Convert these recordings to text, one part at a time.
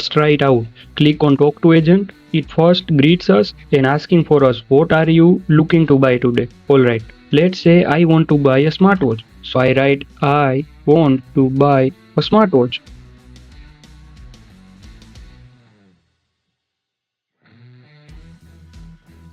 Let's try it out. Click on Talk to Agent. It first greets us and asking for us, what are you looking to buy today? Alright, let's say I want to buy a smartwatch. So I write, I want to buy a smartwatch.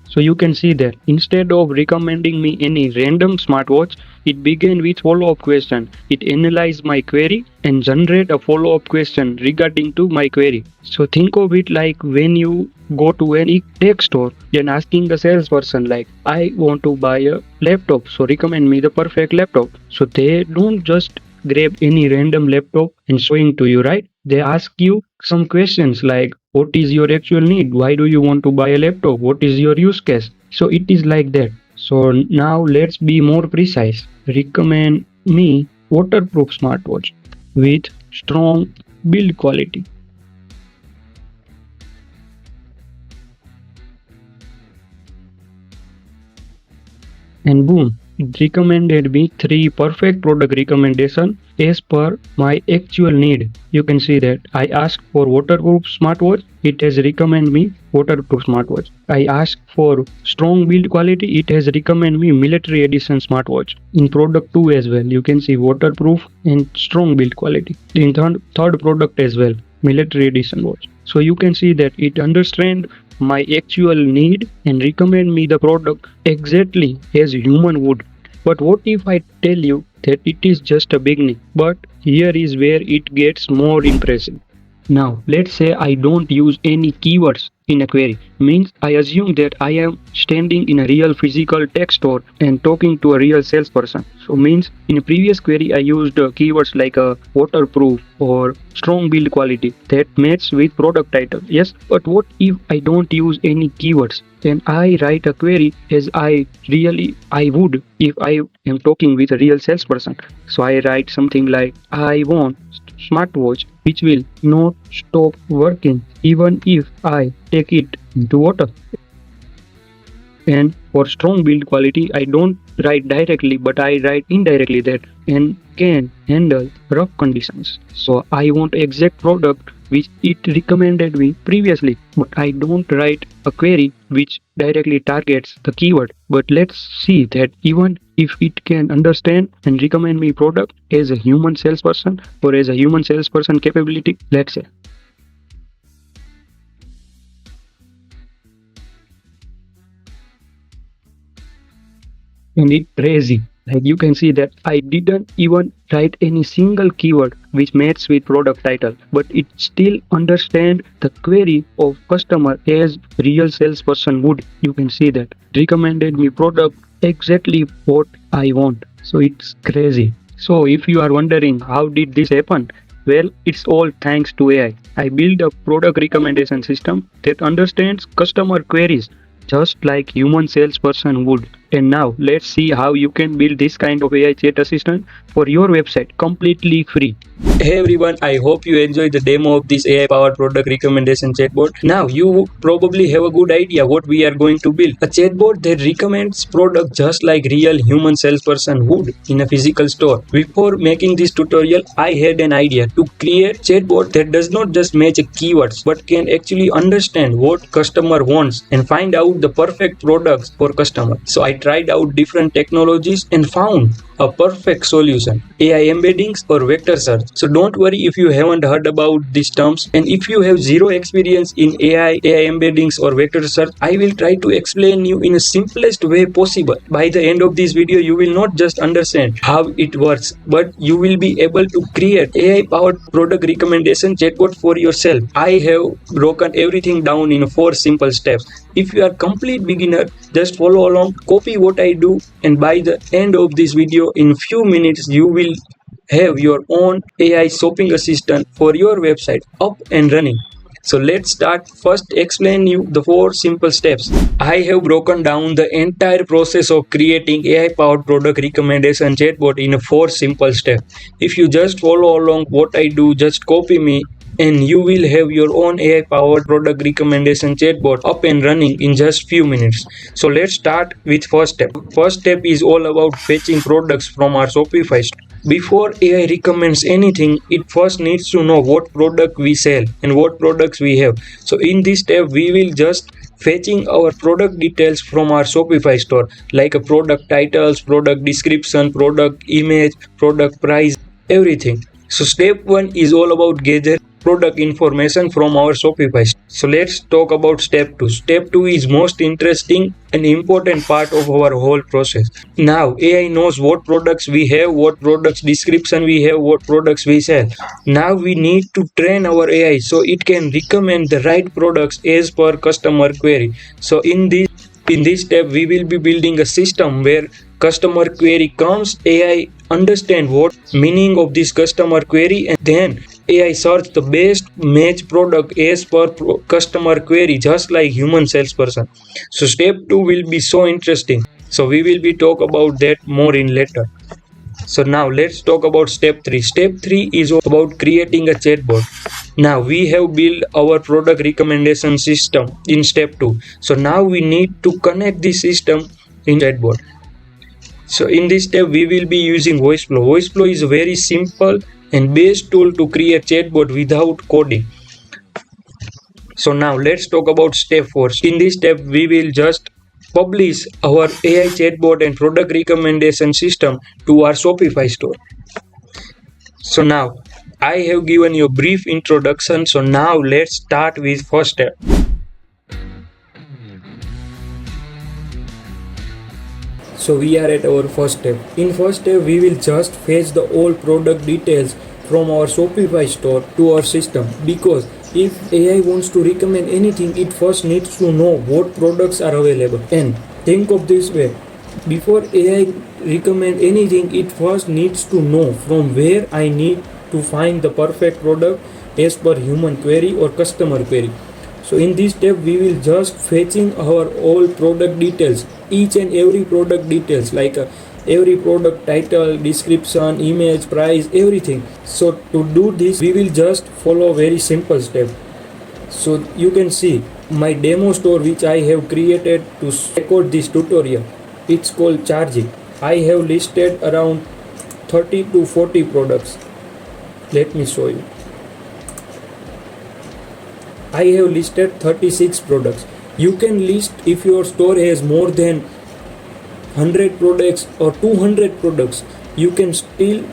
So you can see that instead of recommending me any random smartwatch, it began with follow-up question. It analyzed my query and generate a follow-up question regarding to my query. So think of it like when you go to any tech store and asking the salesperson like, I want to buy a laptop, so recommend me the perfect laptop. So they don't just grab any random laptop and showing to you, right? They ask you some questions like, what is your actual need? Why do you want to buy a laptop? What is your use case? So it is like that. So now let's be more precise. Recommend me waterproof smartwatch with strong build quality. And boom, it recommended me 3 perfect product recommendation as per my actual need. You can see that I asked for waterproof smartwatch, it has recommended me waterproof smartwatch. I asked for strong build quality, it has recommended me military edition smartwatch. In product 2 as well, you can see waterproof and strong build quality. In third product as well, military edition watch. So you can see that it understands my actual need and recommend me the product exactly as human would. But what if I tell you that it is just a beginning? But here is where it gets more impressive. Now, let's say I don't use any keywords in a query. Means I assume that I am standing in a real physical tech store and talking to a real salesperson. So means in a previous query I used keywords like waterproof or strong build quality that match with product title. Yes, but what if I don't use any keywords? Then I write a query as I would if I am talking with a real salesperson. So I write something like, I want smartwatch which will not stop working even if I take it into water. And for strong build quality, I don't write directly, but I write indirectly that and can handle rough conditions. So I want exact product which it recommended me previously, but I don't write a query which directly targets the keyword. But let's see that even if it can understand and recommend me product as a human salesperson or as a human salesperson capability, let's say. And it's crazy. Like you can see that I didn't even write any single keyword which matches with product title, but it still understand the query of customer as real salesperson would. You can see that recommended me product exactly what I want. So it's crazy. So if you are wondering how did this happen, well, it's all thanks to AI. I built a product recommendation system that understands customer queries just like human salesperson would. And now let's see how you can build this kind of AI chat assistant for your website completely free. Hey everyone, I hope you enjoyed the demo of this AI powered product recommendation chatbot. Now you probably have a good idea what we are going to build. A chatbot that recommends product just like real human salesperson would in a physical store. Before making this tutorial, I had an idea to create chatbot that does not just match keywords but can actually understand what customer wants and find out the perfect products for customer. So I tried out different technologies and found a perfect solution: AI embeddings or vector search. So don't worry if you haven't heard about these terms, and if you have zero experience in AI embeddings or vector search, I will try to explain you in the simplest way possible. By the end of this video, you will not just understand how it works, but you will be able to create AI powered product recommendation chatbot for yourself. I have broken everything down in 4 simple steps. If you are complete beginner, just follow along, copy what I do, and by the end of this video, in few minutes, you will have your own AI shopping assistant for your website up and running. So let's start. First, explain you the 4 simple steps. I have broken down the entire process of creating AI powered product recommendation chatbot in 4 simple steps. If you just follow along what I do, just copy me, and you will have your own AI powered product recommendation chatbot up and running in just few minutes. So let's start with first step. First step is all about fetching products from our Shopify store. Before AI recommends anything, it first needs to know what product we sell and what products we have. So in this step, we will just fetching our product details from our Shopify store, like a product titles, product description, product image, product price, everything. So step 1 is all about gathering product information from our Shopify. So let's talk about step 2. Step 2 is most interesting and important part of our whole process. Now AI knows what products we have, what products description we have, what products we sell. Now we need to train our AI so it can recommend the right products as per customer query. So in this step, we will be building a system where customer query comes, AI understand what meaning of this customer query, and then AI search the best match product as per customer query, just like human salesperson. So step 2 will be so interesting. So we will be talk about that more in later. So now let's talk about step 3. Step 3 is about creating a chatbot. Now we have built our product recommendation system in step 2. So now we need to connect this system in chatbot. So in this step we will be using Voiceflow. Voiceflow is a very simple and best tool to create chatbot without coding. So now let's talk about step 4. In this step we will just publish our AI chatbot and product recommendation system to our Shopify store. So now I have given you a brief introduction. So now let's start with first step. So we are at our first step. In first step we will just fetch the all product details from our Shopify store to our system, because if AI wants to recommend anything, it first needs to know what products are available. And think of this way, before AI recommend anything, it first needs to know from where I need to find the perfect product as per human query or customer query. So in this step we will just fetching our all product details, each and every product details, like every product title, description, image, price, everything. So to do this we will just follow very simple step. So you can see my demo store which I have created to record this tutorial. It's called Charging. I have listed around 30 to 40 products. Let me show you. I have listed 36 products. You can list if your store has more than 100 products or 200 products. You can still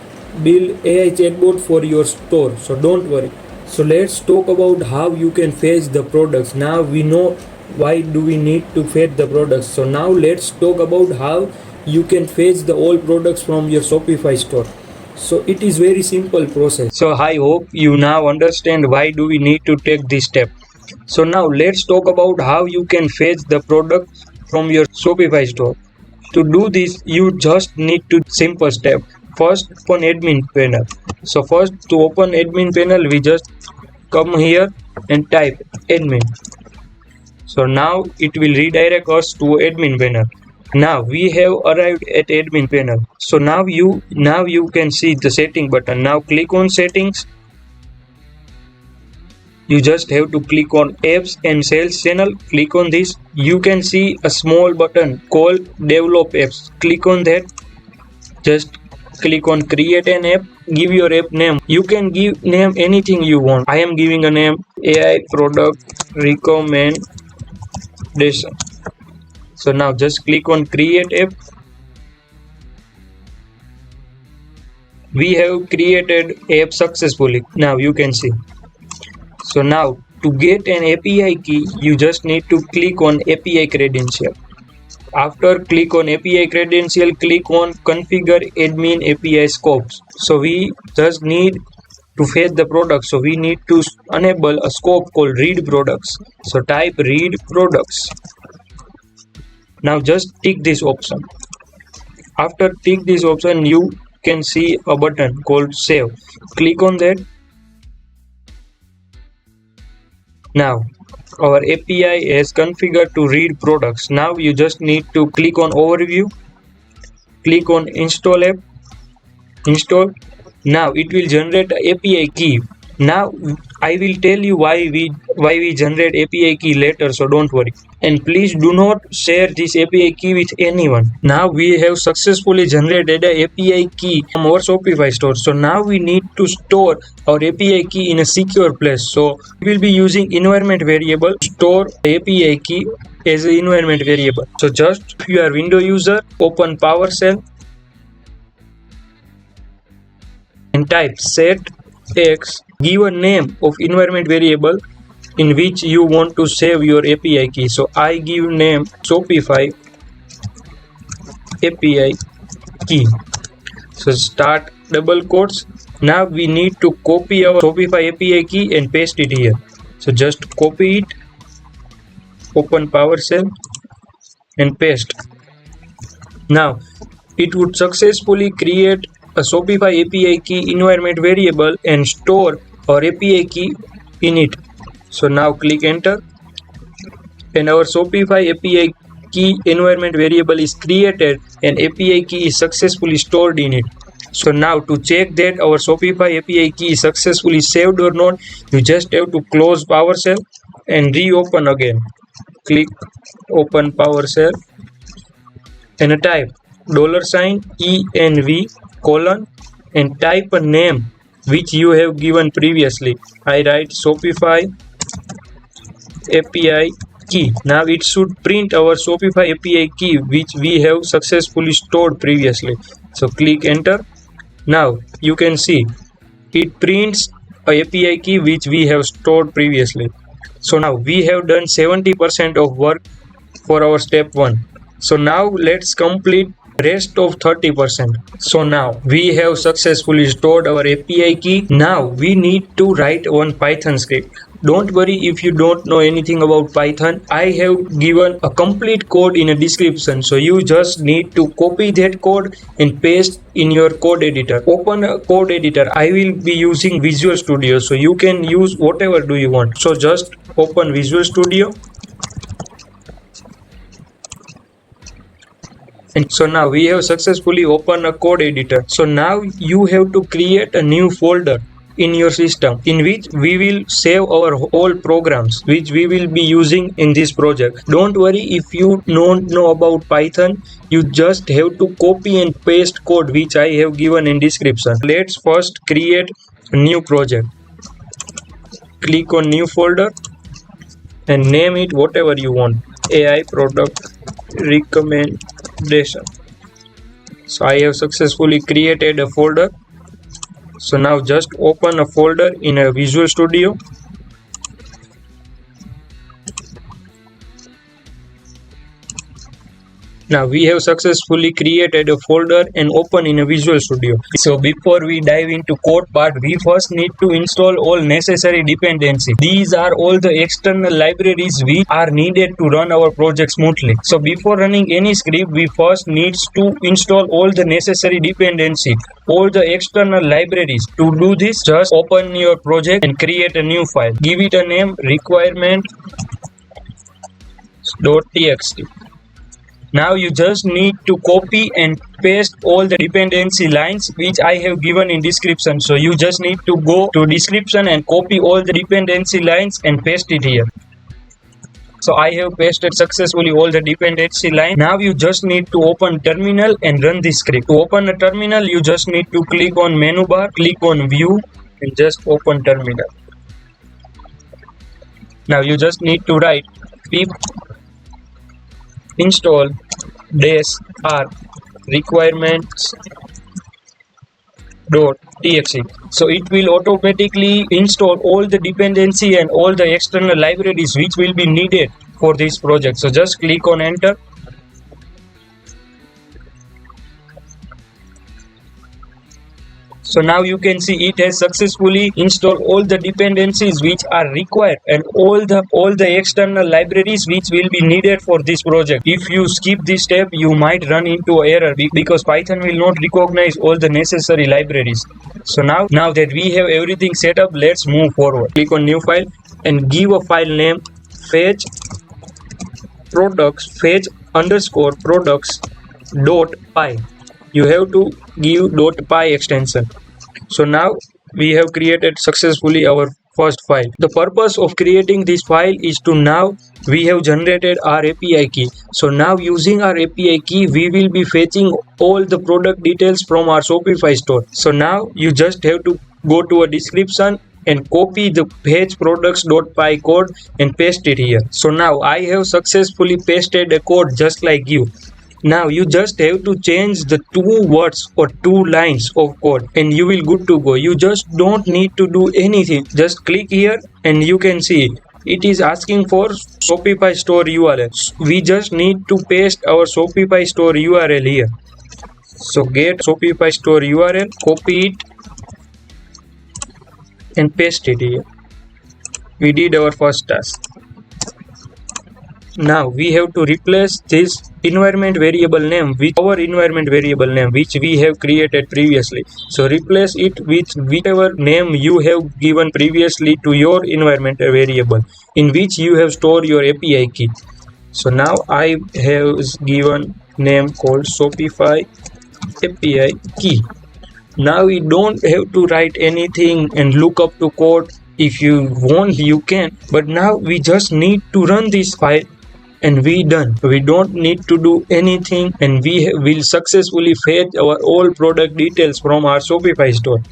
build AI chatbot for your store. So don't worry. So let's talk about how you can fetch the products. Now we know why do we need to fetch the products. So now let's talk about how you can fetch the all products from your Shopify store. So it is very simple process. So I hope you now understand why do we need to take this step. So now let's talk about how you can fetch the product from your Shopify store. To do this, you just need to simple step. First, open admin panel. So first, to open admin panel, we just come here and type admin. So now it will redirect us to admin panel. Now we have arrived at admin panel. So now you can see the setting button. Now click on settings. You just have to click on apps and sales channel. Click on this. You can see a small button called develop apps. Click on that. Just click on create an app. Give your app name. You can give name anything you want. I am giving a name AI product recommendation. So now just click on create app. We have created app successfully. Now you can see. So now to get an API key, you just need to click on API credential. After click on API credential, click on configure admin API scopes. So we just need to fetch the product. So we need to enable a scope called read products. So type read products. Now just tick this option. After tick this option, you can see a button called save. Click on that. Now our API is configured to read products. Now you just need to click on overview, click on install app, install. Now it will generate an API key Now I will tell you why we generate API key later, so don't worry. And please do not share this API key with anyone. Now we have successfully generated a API key from our Shopify store. So now we need to store our API key in a secure place. So we will be using environment variable to store API key as an environment variable. So just if you are Windows user, open PowerShell and type set x, give a name of environment variable in which you want to save your API key. So I give name Shopify API key. So start double quotes. Now we need to copy our Shopify API key and paste it here. So just copy it, open PowerShell and paste. Now it would successfully create a Shopify API key environment variable and store our API key in it. So now click enter and our Shopify API key environment variable is created and API key is successfully stored in it. So now to check that our Shopify API key is successfully saved or not, you just have to close PowerShell and reopen again. Click open PowerShell and type $env colon and type a name which you have given previously. I write Shopify API key. Now it should print our Shopify API key which we have successfully stored previously. So click enter. Now you can see it prints a API key which we have stored previously. So now we have done 70% of work for our step 1. So now let's complete rest of 30%. So now we have successfully stored our API key. Now we need to write one Python script. Don't worry if you don't know anything about Python. I have given a complete code in a description. So you just need to copy that code and paste in your code editor. Open a code editor. I will be using Visual Studio. So you can use whatever do you want. So just open Visual Studio. And so now we have successfully opened a code editor. So now you have to create a new folder in your system in which we will save our whole programs which we will be using in this project. Don't worry if you don't know about Python, you just have to copy and paste code which I have given in description. Let's first create a new project. Click on new folder and name it whatever you want. AI product recommendation. So I have successfully created a folder. So now just open a folder in a Visual Studio. Now we have successfully created a folder and open in a Visual Studio. So before we dive into code part, we first need to install all necessary dependencies. These are all the external libraries which are needed to run our project smoothly. So before running any script, we first need to install all the necessary dependencies, all the external libraries. To do this, just open your project and create a new file. Give it a name requirements.txt. Now you just need to copy and paste all the dependency lines which I have given in description. So you just need to go to description and copy all the dependency lines and paste it here. So I have pasted successfully all the dependency line. Now you just need to open terminal and run this script. To open a terminal, you just need to click on menu bar, click on view and just open terminal. Now you just need to write pip install -r requirements.txt. So it will automatically install all the dependency and all the external libraries which will be needed for this project. So just click on enter. So now you can see it has successfully installed all the dependencies which are required and all the external libraries which will be needed for this project. If you skip this step, you might run into an error because Python will not recognize all the necessary libraries. So now that we have everything set up, let's move forward. Click on new file and give a file name fetch products.py. You have to give .py extension. So now we have created successfully our first file. The purpose of creating this file is to now we have generated our API key. So now using our API key, we will be fetching all the product details from our Shopify store. So now you just have to go to a description and copy the fetch products.py code and paste it here. So now I have successfully pasted a code just like you. Now you just have to change the two words or two lines of code and you will good to go. You just don't need to do anything. Just click here and you can see it is asking for Shopify store URL. We just need to paste our Shopify store URL here. So get Shopify store URL, copy it and paste it here. We did our first task. Now we have to replace this environment variable name with our environment variable name which we have created previously. So replace it with whichever name you have given previously to your environment variable in which you have stored your API key. So now I have given name called Shopify API key. Now we don't have to write anything and look up to code. If you want you can, but now we just need to run this file and we done. We don't need to do anything and we will successfully fetch our all product details from our Shopify store.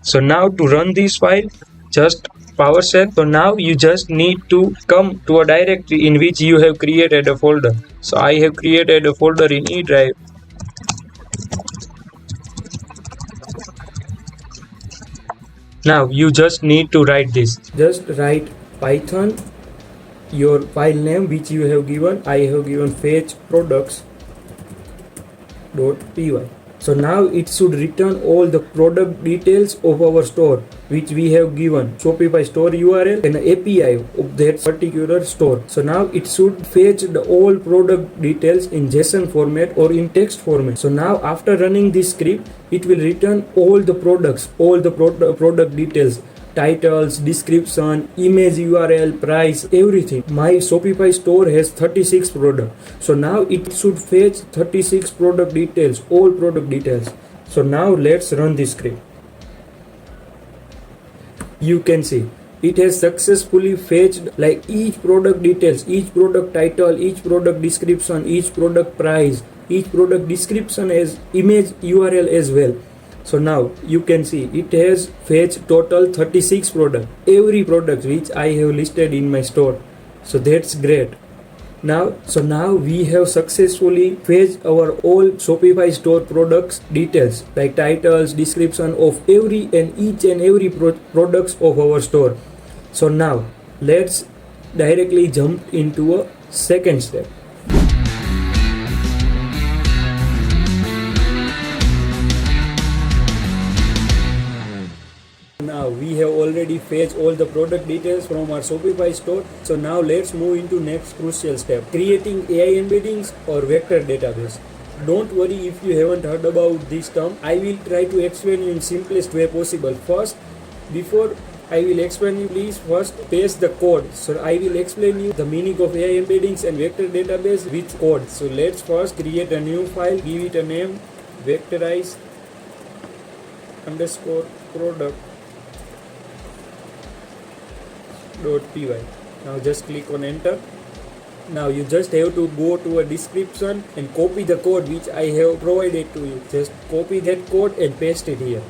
So now to run this file, just PowerShell. So now you just need to come to a directory in which you have created a folder. So I have created a folder in E drive. Now you just need to write this. Just write Python, your file name which you have given. I have given fetch products.py. So now it should return all the product details of our store which we have given Shopify store URL and API of that particular store. So now it should fetch the all product details in JSON format or in text format. So now after running this script, it will return all the products, all the product details, titles, description, image URL, price, everything. My Shopify store has 36 products. So now it should fetch 36 product details, all product details. So now let's run this script. You can see it has successfully fetched like each product details, each product title, each product description, each product price, each product description as image URL as well. So now you can see it has fetched total 36 products, every product which I have listed in my store. So that's great. Now we have successfully fetched our all Shopify store products details like titles, description of every and each and every products of our store. So now let's directly jump into a second step. Now we have already fetched all the product details from our Shopify store. So now let's move into next crucial step, creating AI embeddings or vector database. Don't worry if you haven't heard about this term. I will try to explain you in simplest way possible. First, before I will explain you, please first paste the code. So I will explain you the meaning of AI embeddings and vector database with code. So let's first create a new file, give it a name, vectorize underscore product.py. Now just click on enter. Now you just have to go to a description and copy the code which I have provided to you. Just copy that code and paste it here.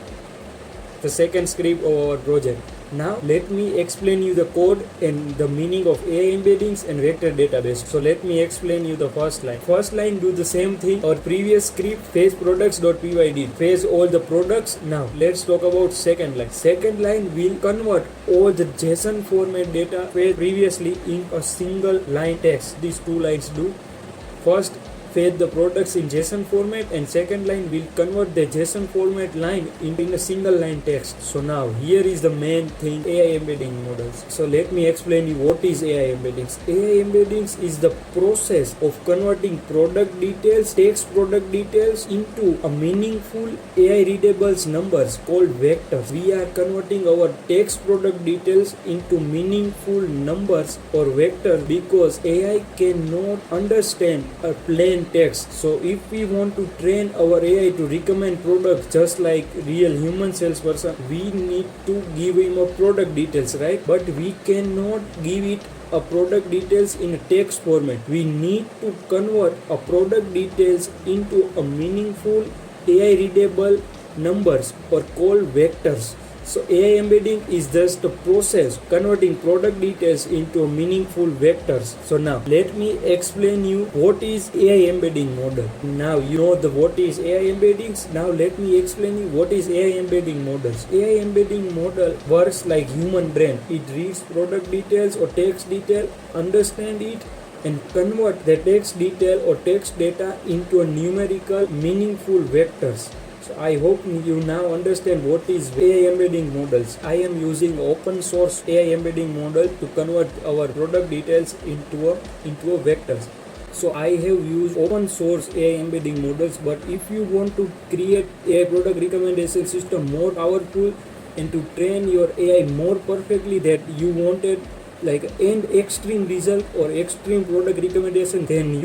The second script of our project. Now let me explain you the code and the meaning of AI embeddings and vector database. So let me explain you the first line. First line do the same thing our previous script fetch products.py did. Fetch all the products. Now let's talk about second line. Second line will convert all the JSON format data fetched previously in a single line text. These two lines do. First, fetch the products in JSON format, and second line will convert the JSON format line in a single line text. So now here is the main thing, AI embedding models. So let me explain you what is AI embeddings. AI embeddings is the process of converting product details, text product details into a meaningful AI readable numbers called vectors. We are converting our text product details into meaningful numbers or vectors because AI cannot understand a plain plain text. So if we want to train our AI to recommend products just like real human salesperson, we need to give him a product details, right? But we cannot give it a product details in a text format. We need to convert a product details into a meaningful AI readable numbers or called vectors. So AI embedding is just a process converting product details into meaningful vectors. So now let me explain you what is AI embedding model. Now you know what is AI embeddings. Now let me explain you what is AI embedding models. AI embedding model works like human brain. It reads product details or text detail, understand it, and convert the text detail or text data into a numerical meaningful vectors. So I hope you now understand what is AI embedding models. I am using open source AI embedding model to convert our product details into a vectors. So I have used open source AI embedding models, but if you want to create a product recommendation system more powerful and to train your AI more perfectly that you wanted, like an extreme result or extreme product recommendation, then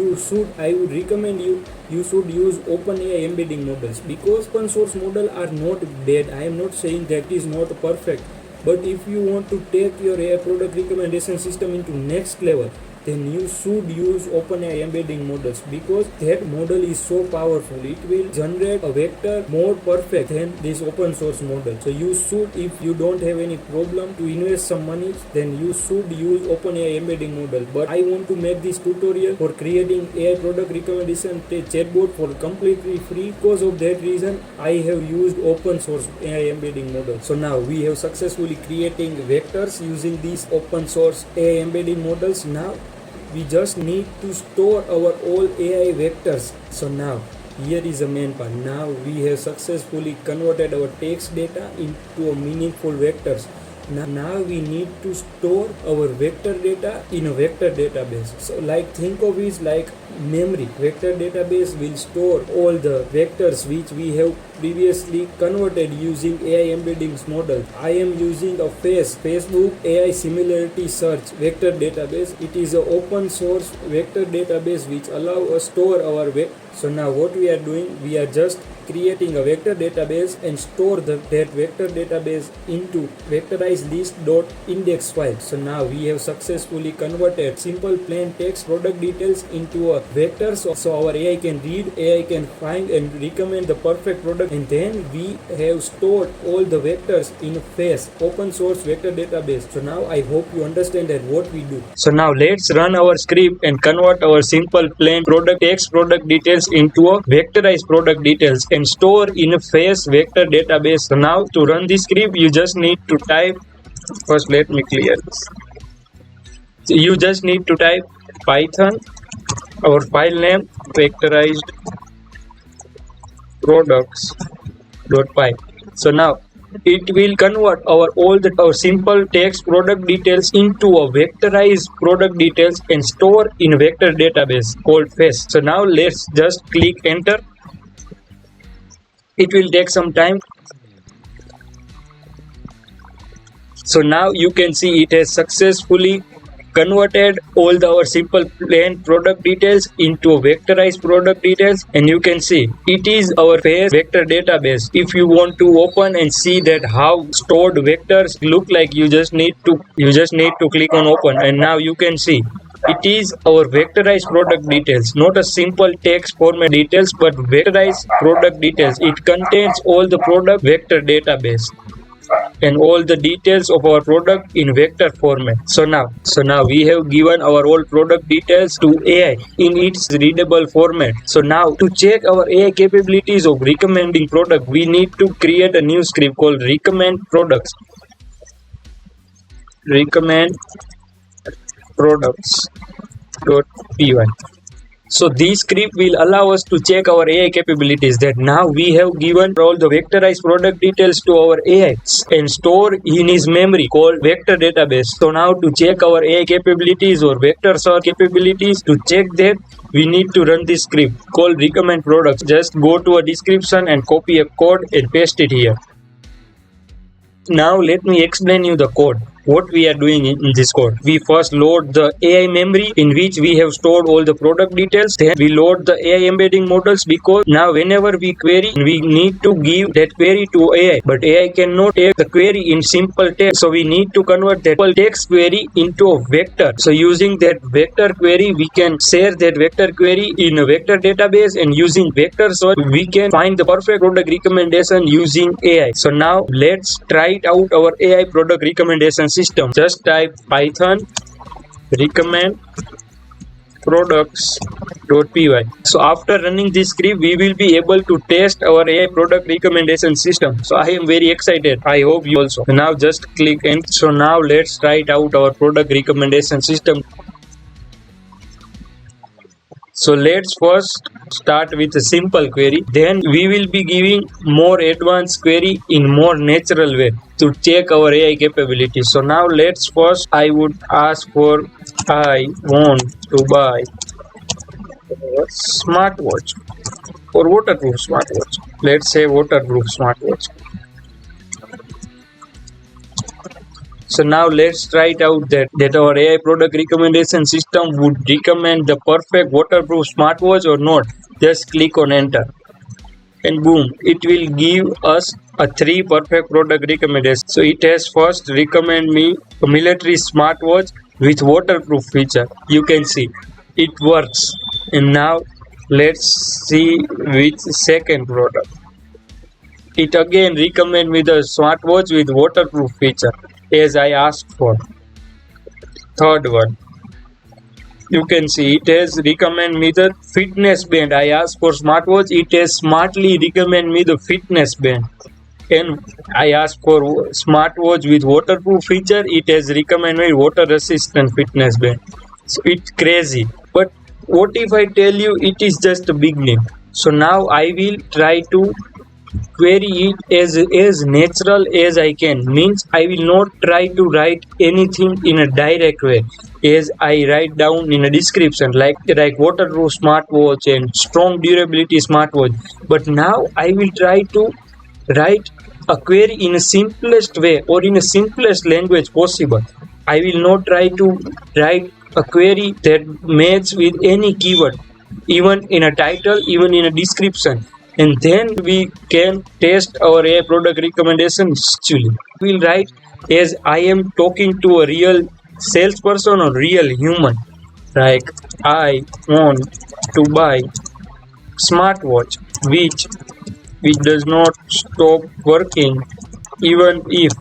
I would recommend you should use OpenAI embedding models, because open source model are not bad. I am not saying that is not perfect, but if you want to take your AI product recommendation system into next level, then you should use OpenAI embedding models, because that model is so powerful. It will generate a vector more perfect than this open source model. So you should, if you don't have any problem to invest some money, then you should use OpenAI embedding model. But I want to make this tutorial for creating AI product recommendation chatbot for completely free. Because of that reason, I have used open source AI embedding model. So now we have successfully creating vectors using these open source AI embedding models. Now we just need to store our all AI vectors. So now here is the main part. Now we have successfully converted our text data into a meaningful vectors. Now we need to store our vector data in a vector database. So like think of it like memory. Vector database will store all the vectors which we have previously converted using AI embeddings model. I am using a Facebook AI similarity search vector database. It is an open source vector database which allow us store our vector. So now what we are doing, we are just creating a vector database and store that vector database into vectorized list.index file. So now we have successfully converted simple plain text product details into a vector, so our AI can read, AI can find and recommend the perfect product, and then we have stored all the vectors in a FACE open source vector database. So now I hope you understand that what we do. So now let's run our script and convert our simple plain product text product details into a vectorized product details and store in a FACE vector database. So now to run this script, you just need to type, first let me clear this. So you just need to type Python, our file name vectorized products.py. So now it will convert our simple text product details into a vectorized product details and store in vector database called FACE. So now let's just click enter. It will take some time. So now you can see it has successfully converted all our simple plain product details into a vectorized product details, and you can see it is our FACE vector database. If you want to open and see that how stored vectors look like, you just need to click on open, and now you can see it is our vectorized product details, not a simple text format details, but vectorized product details. It contains all the product vector database and all the details of our product in vector format. So now we have given our all product details to AI in its readable format. So now to check our AI capabilities of recommending product, we need to create a new script called recommend products. Recommend products.py. So this script will allow us to check our AI capabilities, that now we have given all the vectorized product details to our AI and store in his memory called vector database. So now to check our AI capabilities or vector search capabilities, to check that we need to run this script called recommend products. Just go to a description and copy a code and paste it here. Now let me explain you the code. what we are doing in this code. We first load the AI memory in which we have stored all the product details. Then we load the AI embedding models, because now whenever we query, we need to give that query to AI, but AI cannot take the query in simple text. So we need to convert that simple text query into a vector. So using that vector query, we can share that vector query in a vector database, and using vector search, we can find the perfect product recommendation using AI. So now let's try it out our AI product recommendation system. Just type Python recommend products.py. So after running this script, we will be able to test our AI product recommendation system. So I am very excited. I hope you also. Now just click and so now let's try it out our product recommendation system. So let's first start with a simple query. Then we will be giving more advanced query in more natural way to check our AI capabilities. So now let's first, I would ask for, I want to buy a smartwatch or waterproof smartwatch. Let's say waterproof smartwatch. So now let's try it out that our AI product recommendation system would recommend the perfect waterproof smartwatch or not. Just click on enter and boom, it will give us a 3 perfect product recommendations. So it has first recommend me a military smartwatch with waterproof feature. You can see it works. And now let's see which second product. It again recommend me the smartwatch with waterproof feature as I asked for. Third one, you can see it has recommend me the fitness band. I asked for smartwatch, it has smartly recommend me the fitness band. And I asked for smartwatch with waterproof feature, it has recommend me water resistant fitness band. So it's crazy. But what if I tell you it is just a beginning? So now I will try to query it as natural as I can. Means I will not try to write anything in a direct way, as I write down in a description like waterproof smartwatch and strong durability smartwatch. But now I will try to write a query in a simplest way or in a simplest language possible. I will not try to write a query that matches with any keyword, even in a title, even in a description. And then we can test our AI product recommendations actually. We'll write as I am talking to a real salesperson or real human. Like I want to buy smartwatch which does not stop working even if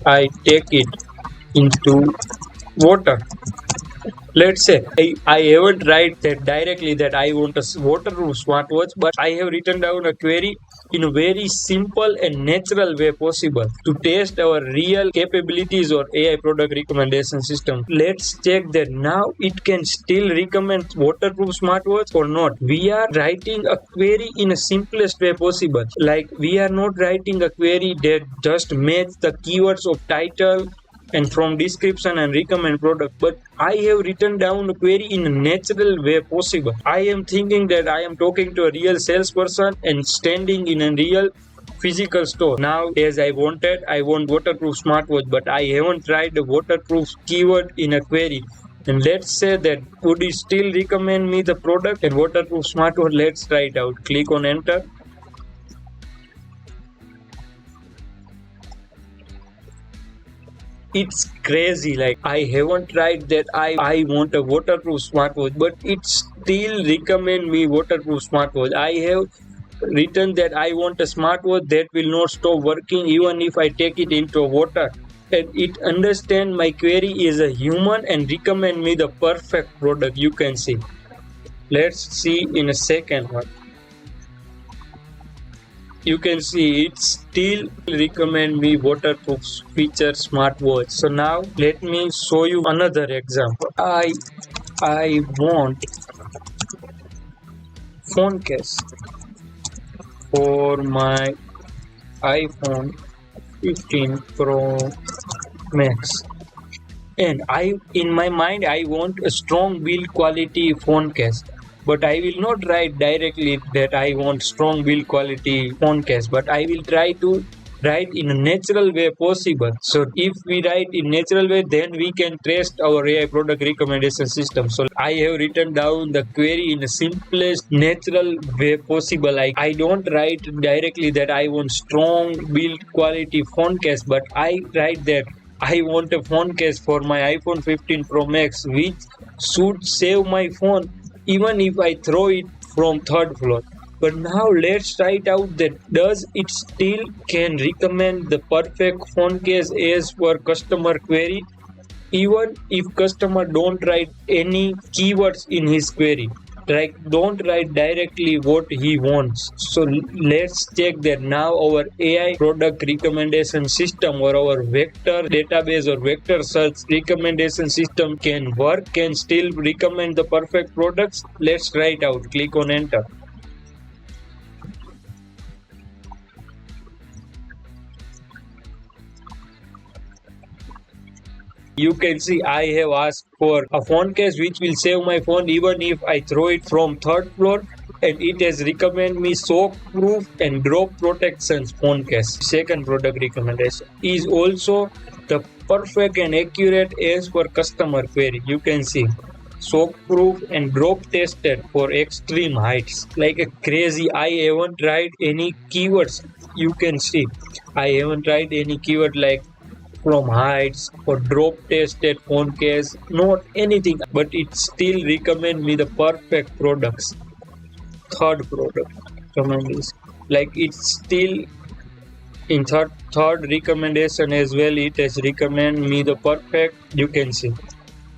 I take it into water. Let's say I haven't write that directly that I want a waterproof smartwatch, but I have written down a query in a very simple and natural way possible to test our real capabilities or AI product recommendation system. Let's check that now it can still recommend waterproof smartwatch or not. We are writing a query in a simplest way possible. Like we are not writing a query that just match the keywords of title and from description and recommend product, but I have written down a query in a natural way possible. I am thinking that I am talking to a real salesperson and standing in a real physical store. Now as I want waterproof smartwatch, but I haven't tried the waterproof keyword in a query. And let's say that would you still recommend me the product and waterproof smartwatch? Let's try it out. Click on enter. It's crazy. Like I haven't tried that I want a waterproof smartwatch, but it still recommend me waterproof smartwatch. I have written that I want a smartwatch that will not stop working even if I take it into water, and it understand my query is a human and recommend me the perfect product. You can see. Let's see in a second one. You can see it still recommend me waterproof feature smartwatch. So now let me show you another example. I want phone case for my iPhone 15 Pro Max, and in my mind I want a strong build quality phone case, but I will not write directly that I want strong build quality phone case, but I will try to write in a natural way possible. So if we write in natural way, then we can trace our AI product recommendation system. So I have written down the query in the simplest natural way possible. Like I don't write directly that I want strong build quality phone case, but I write that I want a phone case for my iPhone 15 Pro Max which should save my phone even if I throw it from third floor. But now let's try it out that does it still can recommend the perfect phone case as per customer query even if customer don't write any keywords in his query, like don't write directly what he wants. So let's check that now our AI product recommendation system or our vector database or vector search recommendation system can work, can still recommend the perfect products. Let's try it out. Click on enter. You can see I have asked for a phone case which will save my phone even if I throw it from third floor, and it has recommended me shock proof and drop protection phone case. Second product recommendation is also the perfect and accurate as per customer query. You can see shock proof and drop tested for extreme heights. Like a crazy, I haven't tried any keywords. You can see I haven't tried any keyword like from heights or drop tested phone case, not anything, but it still recommend me the perfect products. Third product recommendation, like it's still in third recommendation as well. It has recommend me the perfect. You can see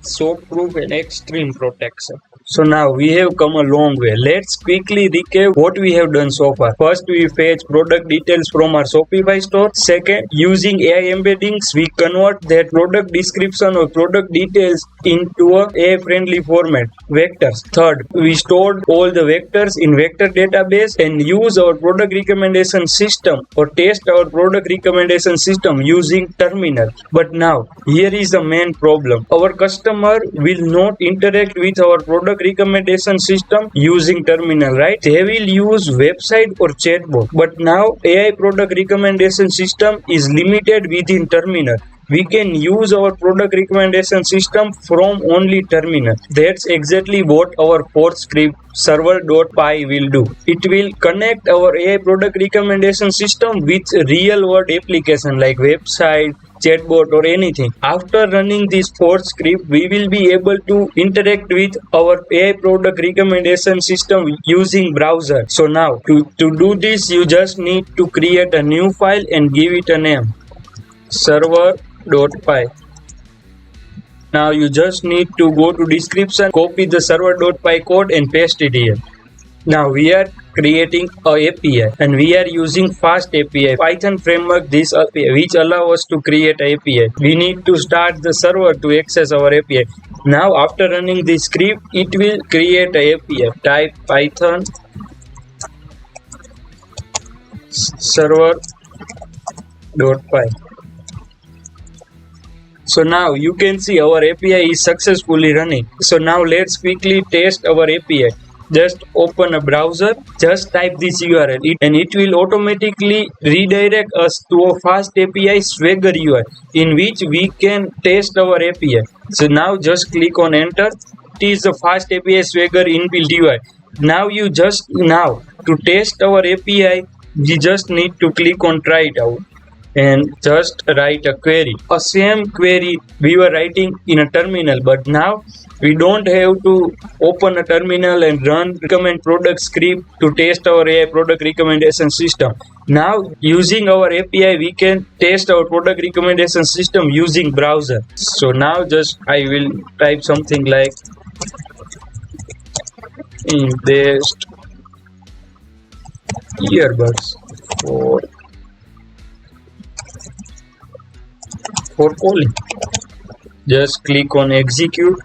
soap proof and extreme protection. So now we have come a long way. Let's quickly recap what we have done so far. First, we fetch product details from our Shopify store. Second, using AI embeddings, we convert that product description or product details into a AI-friendly format, vectors. Third, we stored all the vectors in vector database and use our product recommendation system or test our product recommendation system using terminal. But now, here is the main problem. Our customer will not interact with our product recommendation system using terminal, right? They will use website or chatbot. But now AI product recommendation system is limited within terminal. We can use our product recommendation system from only terminal. That's exactly what our fourth script server.py will do. It will connect our AI product recommendation system with real world application like website, chatbot or anything. After running this fourth script, we will be able to interact with our AI product recommendation system using browser. So now to do this, you just need to create a new file and give it a name, server.py. Now you just need to go to description, copy the server.py code and paste it here. Now we are creating a API and we are using fast API Python framework this API which allow us to create API. We need to start the server to access our API. Now after running this script, it will create a API. Type Python server.py. So now you can see our API is successfully running. So now let's quickly test our API. Just open a browser, just type this URL and it will automatically redirect us to a fast API Swagger UI in which we can test our API. So now just click on enter. It is the fast API Swagger inbuilt UI. Now to test our API, we just need to click on try it out and just write a query. A same query we were writing in a terminal, but now we don't have to open a terminal and run recommend product script to test our AI product recommendation system. Now using our API, we can test our product recommendation system using browser. So now just I will type something like best earbuds for calling. Just click on execute.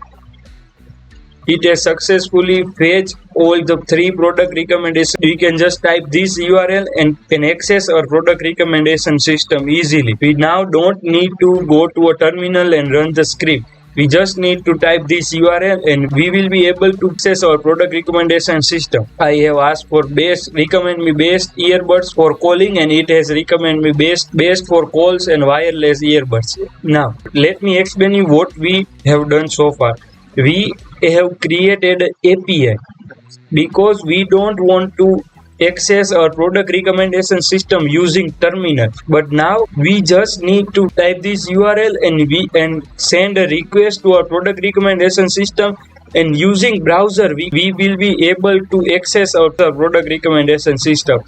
It has successfully fetched all the three product recommendations. We can just type this URL and can access our product recommendation system easily. We now don't need to go to a terminal and run the script. We just need to type this URL and we will be able to access our product recommendation system. I have asked for recommend me best earbuds for calling, and it has recommended me best for calls and wireless earbuds. Now, let me explain you what we have done so far. We have created API because we don't want to access our product recommendation system using terminal, but now we just need to type this URL and send a request to our product recommendation system, and using browser we will be able to access our product recommendation system.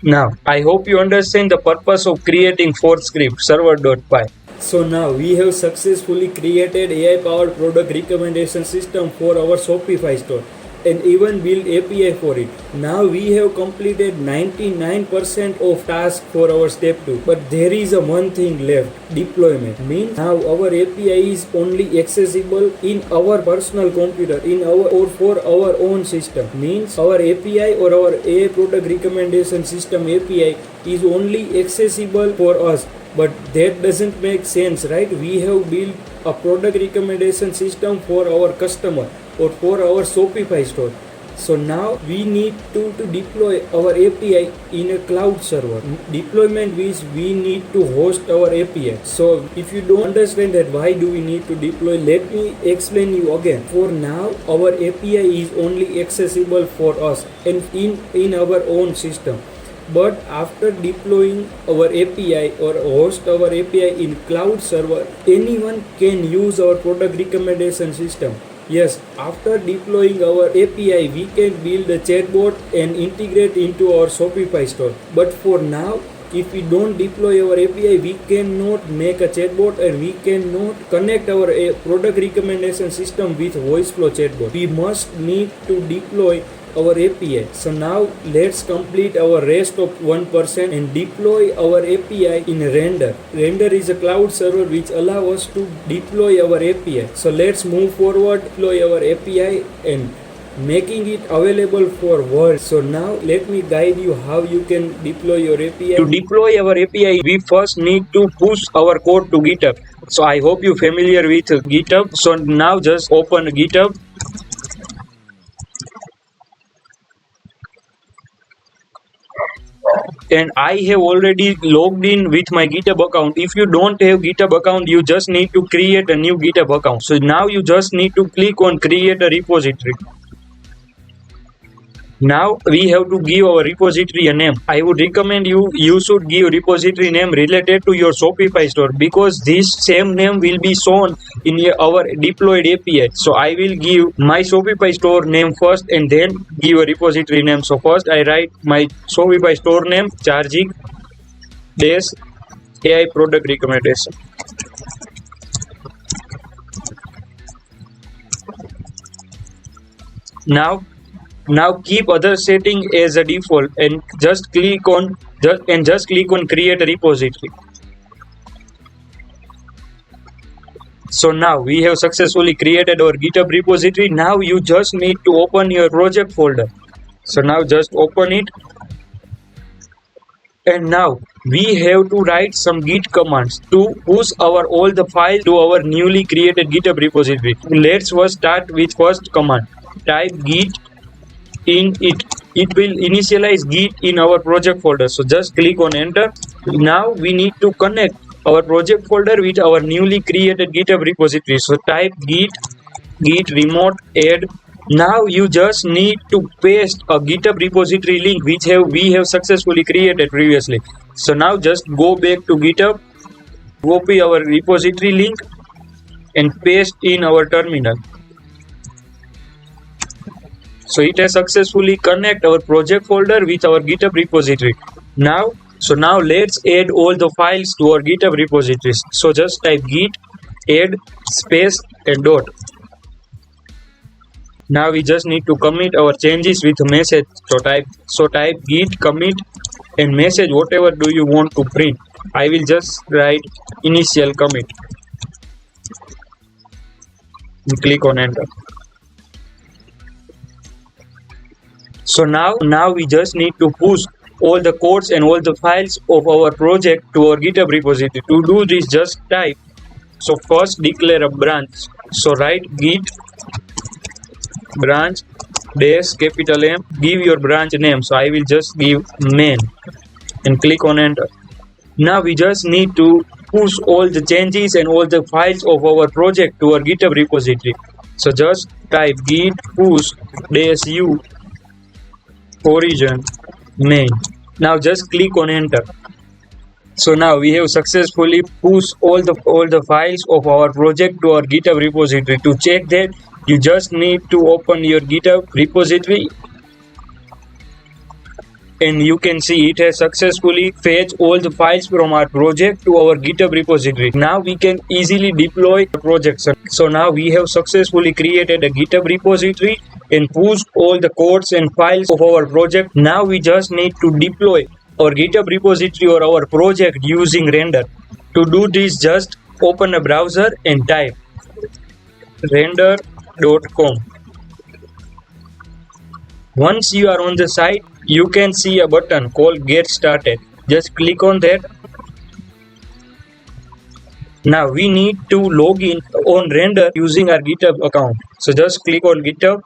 Now I hope you understand the purpose of creating fourth script server.py. So now we have successfully created AI powered product recommendation system for our Shopify store and even build API for it. Now we have completed 99% of task for our step 2, but there is a one thing left: deployment. Means now our API is only accessible in our personal computer, in our or for our own system. Means our API or our AI product recommendation system API is only accessible for us. But that doesn't make sense, right? We have built a product recommendation system for our customer or for our Shopify store. So now we need to deploy our API in a cloud server. Deployment means we need to host our API. So if you don't understand that why do we need to deploy, let me explain you again. For now, our API is only accessible for us and in our own system. But after deploying our API or host our API in cloud server, anyone can use our product recommendation system. Yes, after deploying our API, we can build a chatbot and integrate into our Shopify store. But for now, if we don't deploy our API, we cannot make a chatbot and we cannot connect our product recommendation system with Voiceflow chatbot. We must need to deploy our API. So now let's complete our rest of 1% and deploy our API in Render. Render is a cloud server which allows us to deploy our API. So let's move forward, deploy our API and making it available for world. So now let me guide you how you can deploy your API. To deploy our API, we first need to push our code to GitHub. So I hope you're familiar with GitHub. So now just open GitHub. And I have already logged in with my GitHub account. If you don't have GitHub account, you just need to create a new GitHub account. So now you just need to click on create a repository. Now we have to give our repository a name. I would recommend you should give repository name related to your Shopify store, because this same name will be shown in our deployed API. So I will give my Shopify store name first and then give a repository name. So first I write my Shopify store name, charging dash AI product recommendation. Now keep other setting as a default and just click on create a repository. So now we have successfully created our GitHub repository. Now you just need to open your project folder. So now just open it. And now we have to write some git commands to push all the files to our newly created GitHub repository. Let's first start with first command. Type git in it. It will initialize git in our project folder. So just click on enter. Now we need to connect our project folder with our newly created GitHub repository. So type git remote add. Now you just need to paste a GitHub repository link which we have successfully created previously. So now just go back to GitHub, copy our repository link and paste in our terminal. So it has successfully connect our project folder with our GitHub repository. Now let's add all the files to our GitHub repositories. So just type git add space and dot. Now we just need to commit our changes with a message. So type git commit and message whatever do you want to print. I will just write initial commit and click on enter. So now we just need to push all the codes and all the files of our project to our GitHub repository. To do this, just type. So first declare a branch. So write git branch dash capital M, give your branch name. So I will just give main and click on enter. Now we just need to push all the changes and all the files of our project to our GitHub repository. So just type git push dash u origin main. Now just click on enter. So now we have successfully pushed all the files of our project to our GitHub repository. To check that, you just need to open your GitHub repository and you can see it has successfully fetched all the files from our project to our GitHub repository. Now we can easily deploy the project. So now we have successfully created a GitHub repository and pushed all the codes and files of our project. Now we just need to deploy our GitHub repository or our project using render. To do this, just open a browser and type render.com. Once you are on the site, you can see a button called Get Started. Just click on that. Now we need to log in on render using our GitHub account. So just click on GitHub.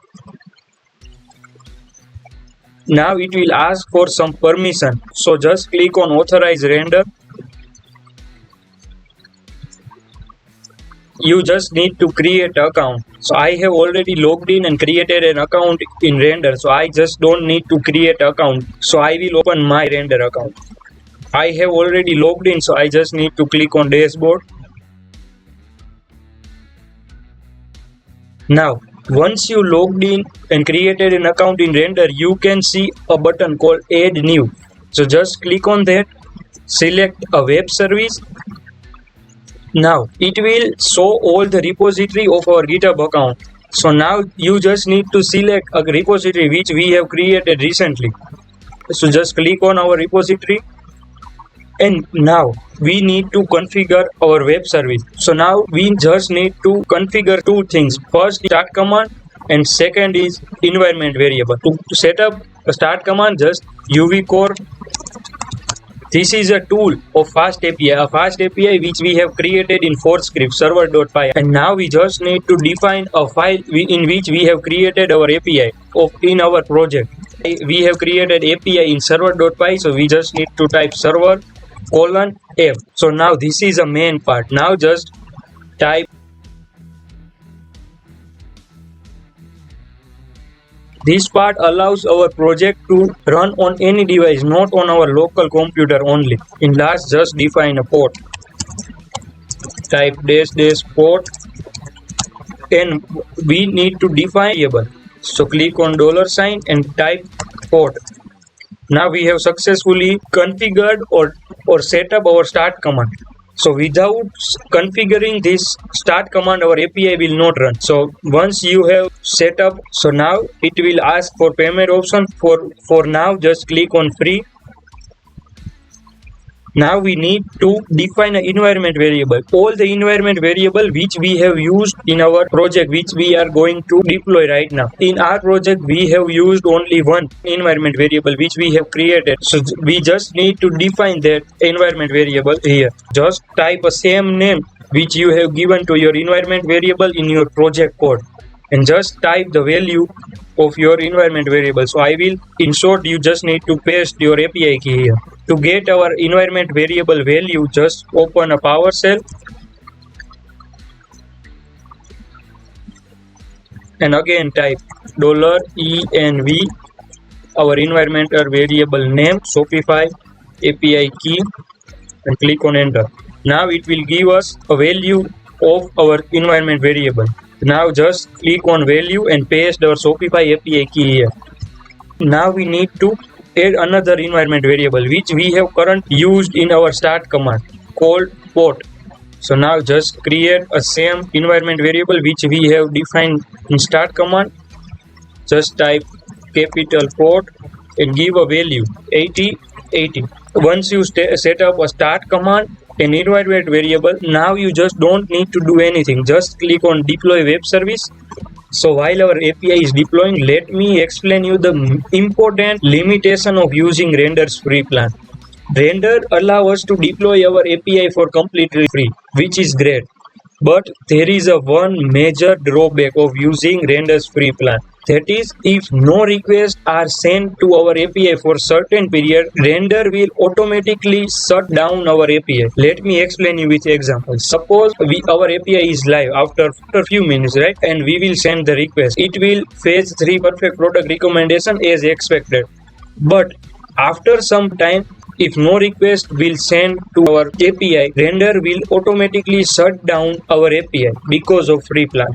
Now it will ask for some permission. So just click on Authorize Render. You just need to create an account. So I have already logged in and created an account in render. So I just don't need to create an account. So I will open my render account. I have already logged in, so I just need to click on dashboard. Now, once you logged in and created an account in render, you can see a button called add new. So just click on that, select a web service. Now it will show all the repository of our GitHub account. So now you just need to select a repository which we have created recently. So just click on our repository. And now we need to configure our web service. So now we just need to configure two things. First, start command, and second is environment variable. To set up a start command, just uv core. This is a tool of Fast API, a Fast API which we have created in ForceScript server.py. And now we just need to define a file in which we have created our API in our project. We have created API in server.py, so we just need to type server:f. So now this is a main part. Now just type. This part allows our project to run on any device, not on our local computer only. In last, just define a port. Type --port, and we need to define variable. So click on $sign and type port. Now we have successfully configured or set up our start command. So without configuring this start command, our API will not run. So once you have set up, so now it will ask for payment option. For now, just click on free. Now we need to define an environment variable. All the environment variable which we have used in our project, which we are going to deploy right now. In our project, we have used only one environment variable which we have created. So we just need to define that environment variable here. Just type a same name which you have given to your environment variable in your project code. And just type the value of your environment variable. So I will, in short, you just need to paste your API key here. To get our environment variable value, just open a PowerShell and again type $env, our environmental variable name, Shopify API key, and click on enter. Now it will give us a value of our environment variable. Now just click on value and paste our Shopify API key here. Now we need to add another environment variable which we have currently used in our start command called port. So now just create a same environment variable which we have defined in start command. Just type capital port and give a value 8080. Once you set up a start command and environment variable, now you just don't need to do anything. Just click on deploy web service. So while our API is deploying, let me explain you the important limitation of using render's free plan. Render allows us to deploy our API for completely free, which is great. But there is a one major drawback of using Render's free plan. That is, if no requests are sent to our API for certain period, Render will automatically shut down our API. Let me explain you with examples. Suppose our API is live after a few minutes, right? And we will send the request. It will fetch 3 perfect product recommendation as expected. But after some time, if no request will send to our API, Render will automatically shut down our API because of free plan.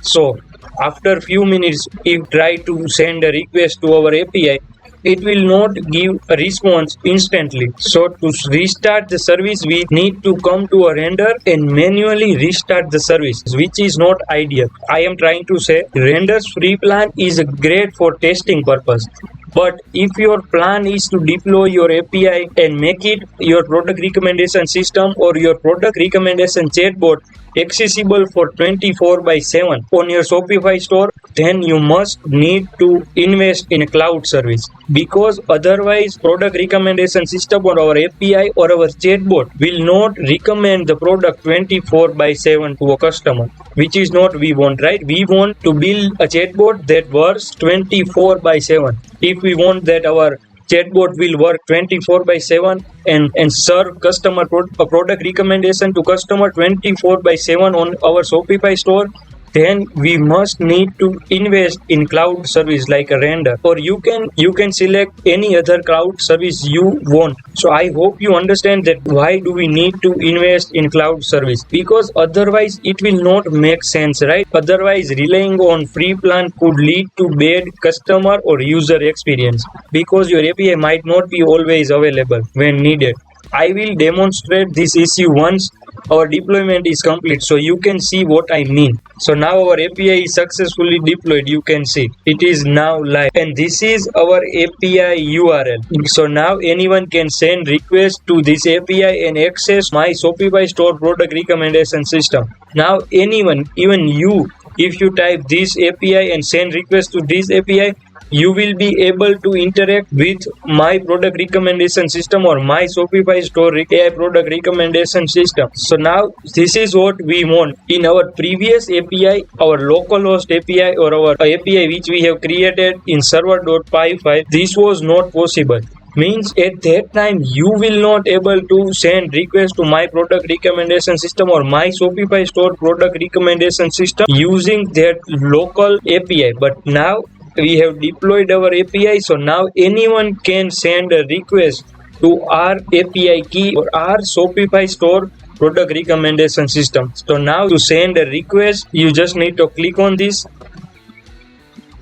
So after few minutes, if try to send a request to our API, it will not give a response instantly. So to restart the service, we need to come to a Render and manually restart the service, which is not ideal. I am trying to say Render's free plan is great for testing purpose. But if your plan is to deploy your API and make it your product recommendation system or your product recommendation chatbot accessible for 24 by 7 on your Shopify store, then you must need to invest in a cloud service, because otherwise product recommendation system or our API or our chatbot will not recommend the product 24 by 7 to a customer, which is not we want, right? We want to build a chatbot that works 24 by 7. If we want that our chatbot will work 24 by 7 and serve customer a product recommendation to customer 24 by 7 on our Shopify store, then we must need to invest in cloud service like a Render, or you can select any other cloud service you want. So I hope you understand that why do we need to invest in cloud service, because otherwise it will not make sense, right? Otherwise relying on free plan could lead to bad customer or user experience, because your API might not be always available when needed. I will demonstrate this issue once our deployment is complete, so you can see what I mean. So now our API is successfully deployed. You can see it is now live, and this is our API URL. So now anyone can send requests to this API and access my Shopify store product recommendation system. Now anyone, even you, if you type this API and send request to this API, you will be able to interact with my product recommendation system or my Shopify store AI product recommendation system. So now this is what we want. In our previous API, our localhost API or our API which we have created in server.py file, this was not possible. Means at that time you will not able to send request to my product recommendation system or my Shopify store product recommendation system using that local API. But now we have deployed our API, so now anyone can send a request to our API key or our Shopify store product recommendation system. So now to send a request, you just need to click on this.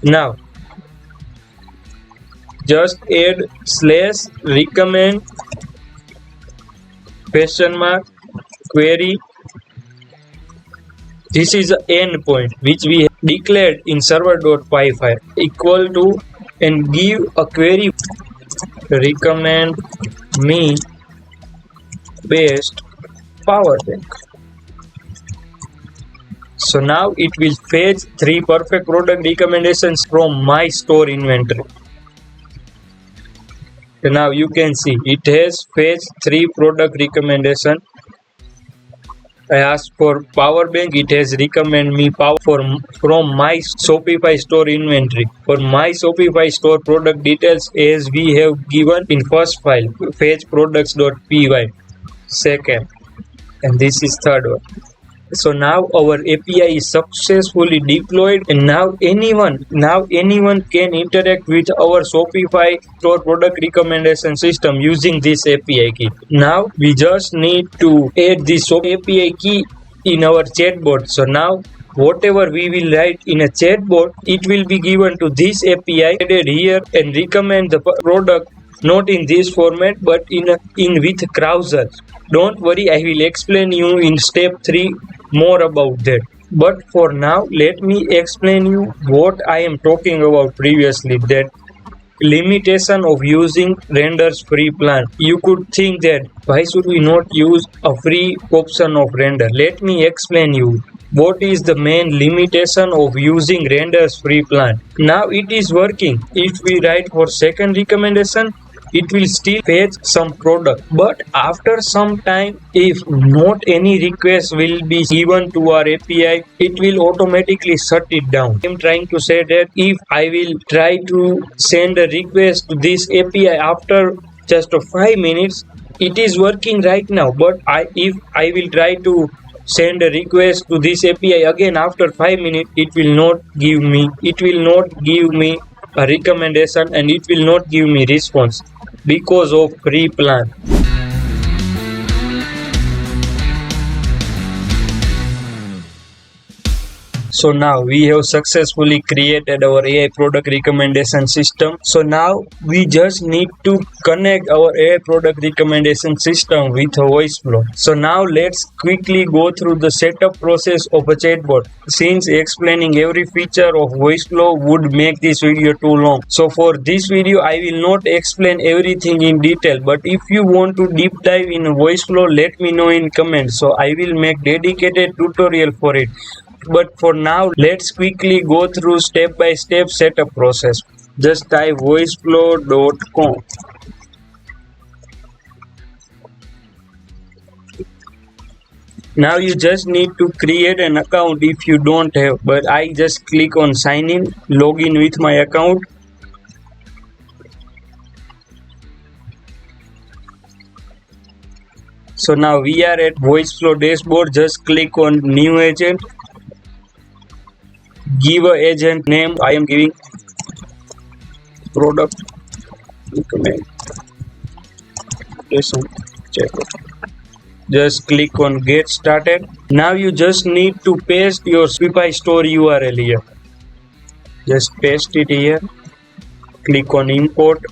Now just add /recommend query. This is the endpoint which we have declared in server.py file equal to, and give a query recommend me best power bank. So now it will fetch 3 perfect product recommendations from my store inventory. So now you can see it has fetched 3 product recommendations. I asked for power bank, it has recommended me power from my Shopify store inventory. For my Shopify store product details as we have given in first file, fetch products.py. Second, and this is third one. So now our API is successfully deployed, and now anyone can interact with our Shopify store product recommendation system using this API key. Now we just need to add this API key in our chatbot. So now whatever we will write in a chatbot, it will be given to this API, added here, and recommend the product not in this format but in with browser. Don't worry, I will explain you in step 3 more about that. But for now, let me explain you what I am talking about previously, that limitation of using Render's free plan. You could think that why should we not use a free option of Render? Let me explain you what is the main limitation of using Render's free plan. Now it is working. If we write for second recommendation, it will still fetch some product. But after some time, if not any request will be given to our API, it will automatically shut it down. I'm trying to say that if I will try to send a request to this API after just 5 minutes, it is working right now. But if I will try to send a request to this API again after 5 minutes, it will not give me a recommendation, and it will not give me response because of pre-plan. So now we have successfully created our AI product recommendation system. So now we just need to connect our AI product recommendation system with a Voiceflow. So now let's quickly go through the setup process of a chatbot, since explaining every feature of Voiceflow would make this video too long. So for this video I will not explain everything in detail, but if you want to deep dive in Voiceflow, let me know in comments, so I will make dedicated tutorial for it. But for now, let's quickly go through step-by-step setup process. Just type voiceflow.com. Now you just need to create an account if you don't have, but I just click on sign in, log in with my account. So now we are at Voiceflow dashboard. Just click on new agent. Give a agent name. I am giving product recommendation checkout. Just click on get started. Now you just need to paste your Shopify store URL here. Just paste it here. Click on import.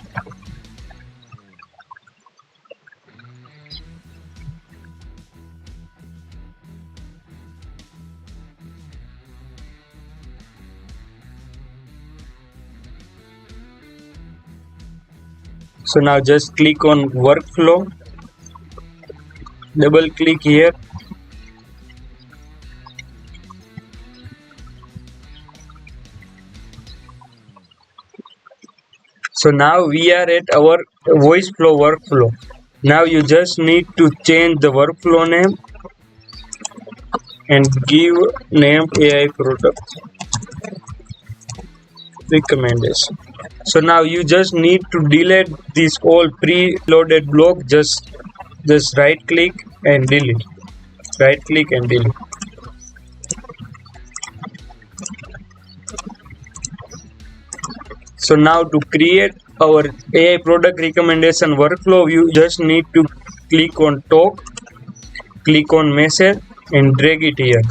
So now just click on workflow, double click here. So now we are at our Voiceflow workflow. Now you just need to change the workflow name and give name AI product recommendation. So now you just need to delete this all pre-loaded block. Just right click and delete. Right click and delete. So now to create our AI product recommendation workflow, you just need to click on talk, click on message and drag it here.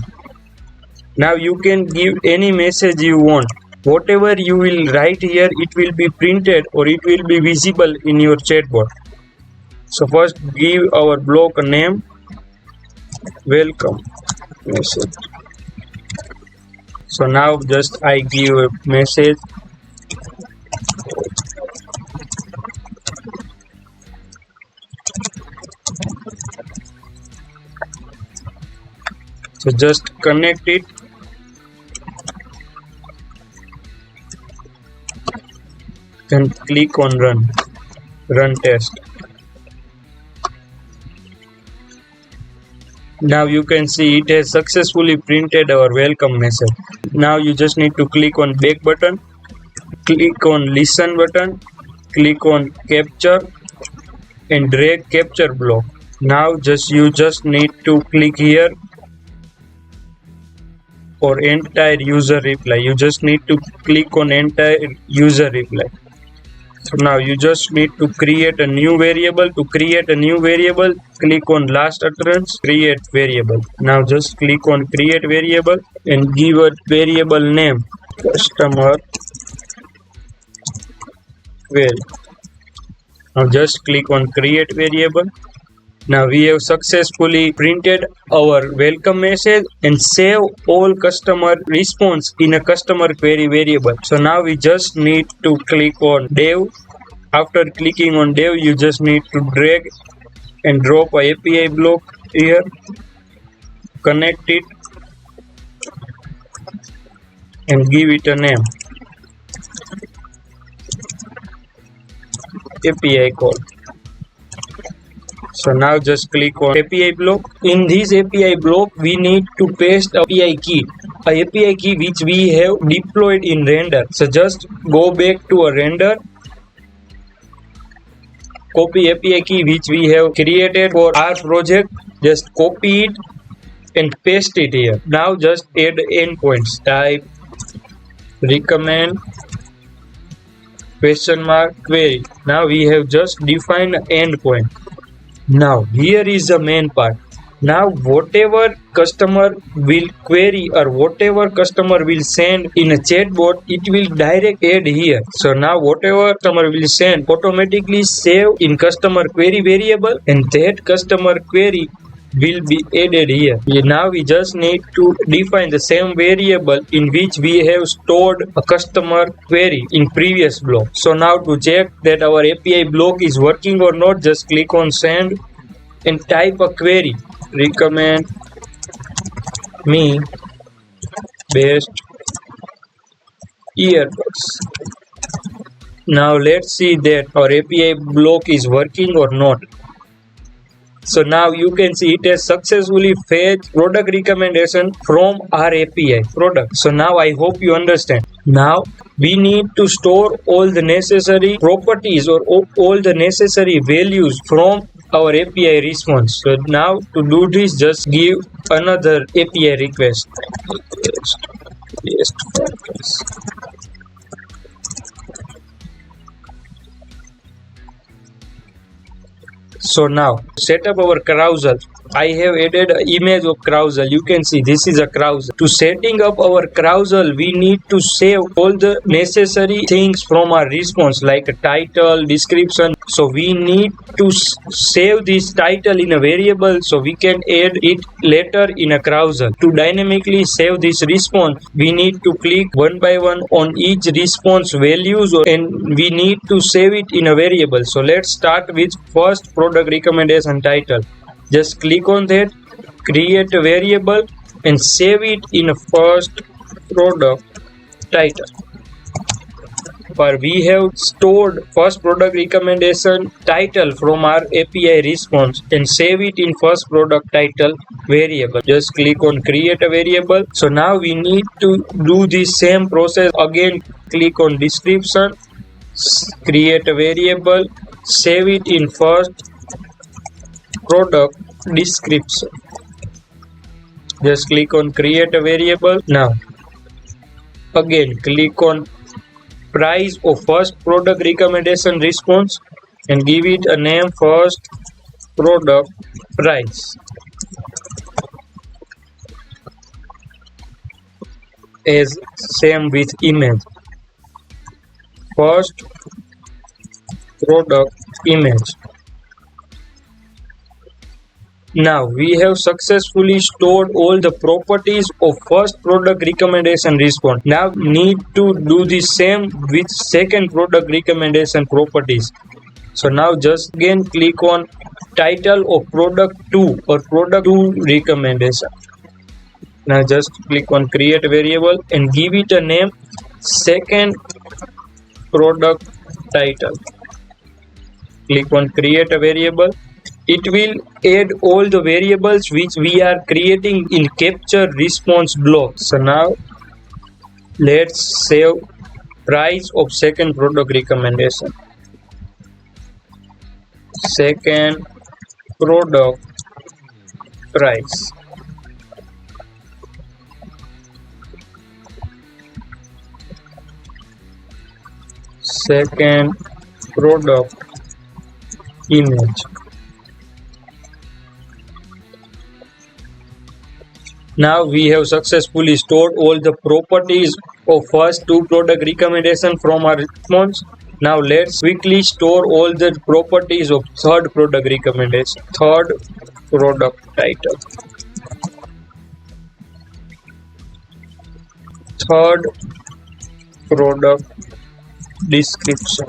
Now you can give any message you want. Whatever you will write here, it will be printed or it will be visible in your chatbot. So first give our block a name, welcome message. So now just I give a message. So just connect it. Then click on run test. Now you can see it has successfully printed our welcome message. Now you just need to click on back button, click on listen button, click on capture and drag capture block. Now you just need to click here for entire user reply. You just need to click on entire user reply. So now you just need to create a new variable. To create a new variable, click on last utterance, create variable. Now just click on create variable and give a variable name, customer query. Now just click on create variable. Now we have successfully printed our welcome message and save all customer response in a customer query variable. So now we just need to click on dev. After clicking on dev, you just need to drag and drop a API block here, connect it and give it a name. API call. So now just click on API block. In this API block, we need to paste API key, a API key which we have deployed in render. So just go back to a render, copy API key which we have created for our project, just copy it and paste it here. Now just add endpoints, type recommend question mark query. Now we have just defined endpoint. Now here is the main part. Now whatever customer will query or whatever customer will send in a chatbot, it will direct add here. So now whatever customer will send automatically save in customer query variable, and that customer query will be added here. Now we just need to define the same variable in which we have stored a customer query in previous block. So now to check that our API block is working or not, just click on send and type a query, recommend me best earbuds. Now let's see that our API block is working or not. So now you can see it has successfully fetched product recommendation from our API product. So now I hope you understand. Now we need to store all the necessary properties or all the necessary values from our API response. So now to do this, just give another API request. So now set up our carousel. I have added an image of carousel. You can see this is a carousel. To setting up our carousel, we need to save all the necessary things from our response like a title, description. So we need to save this title in a variable so we can add it later in a carousel. To dynamically save this response, we need to click one by one on each response values and we need to save it in a variable. So let's start with first product recommendation title. Just click on that, create a variable and save it in a first product title. For we have stored first product recommendation title from our API response and save it in first product title variable. Just click on create a variable. So now we need to do the same process again. Click on description, create a variable, save it in first product description. Just click on create a variable. Now again click on price of first product recommendation response and give it a name first product price. As same with image, first product image. Now we have successfully stored all the properties of first product recommendation response. Now need to do the same with second product recommendation properties. So now just again click on title of product 2 or product 2 recommendation. Now just click on create variable and give it a name second product title. Click on create a variable. It will add all the variables which we are creating in capture response block. So now let's save price of second product recommendation. Second product price. Second product image. Now we have successfully stored all the properties of first two product recommendation from our response. Now let's quickly store all the properties of third product recommendation. Third product title. Third product description.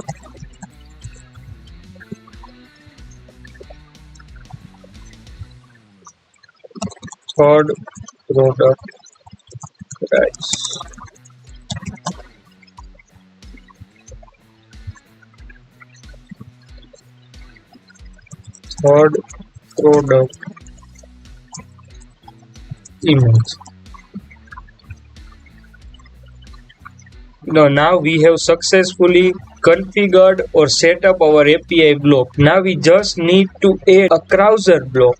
Third product price. third product image. Now we have successfully configured or set up our API block. Now we just need to add a browser block.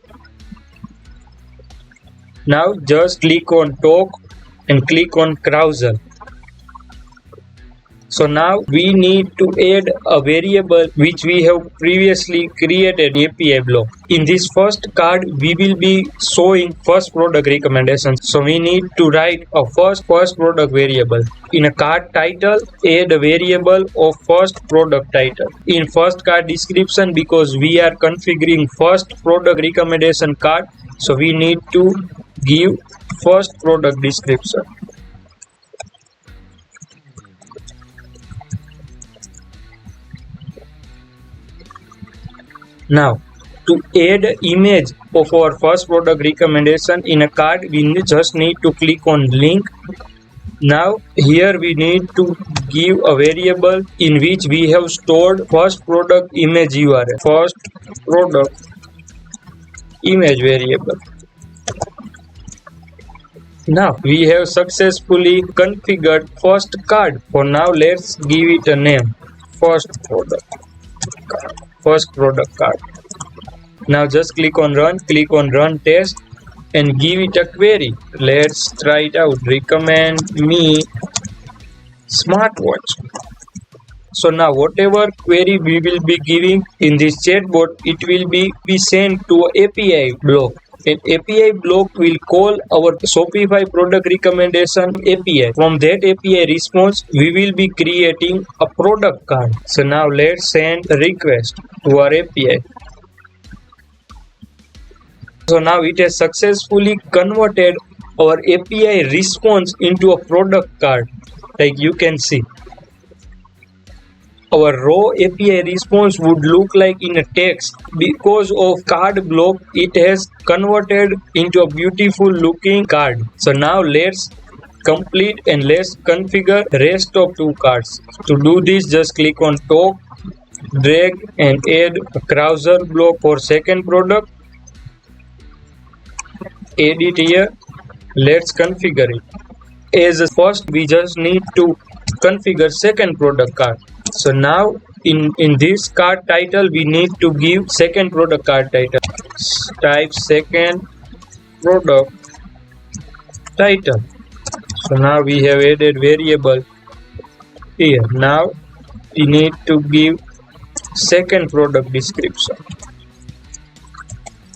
Now just click on talk and click on browser. So now we need to add a variable which we have previously created API block. In this first card, we will be showing first product recommendation. So we need to write a first product variable. In a card title, add a variable of first product title. In first card description, because we are configuring first product recommendation card, so we need to give first product description. Now, to add image of our first product recommendation in a card, we just need to click on link. Now, here we need to give a variable in which we have stored first product image URL. First product image variable. Now, we have successfully configured first card. For now, let's give it a name. First product card. Now just click on run test and give it a query. Let's try it out. Recommend me smartwatch. So now whatever query we will be giving in this chatbot, it will be sent to API block. An API block will call our Shopify product recommendation API. From that API response, we will be creating a product card. So now let's send a request to our API. So now it has successfully converted our API response into a product card. Like you can see, our raw API response would look like in a text. Because of card block, it has converted into a beautiful looking card. So now let's complete and let's configure rest of two cards. To do this, just click on talk, drag and add a browser block for second product. Add it here. Let's configure it. As first, we just need to configure second product card. So now in this card title, we need to give second product card title. Type second product title. So now we have added variable here. Now we need to give second product description.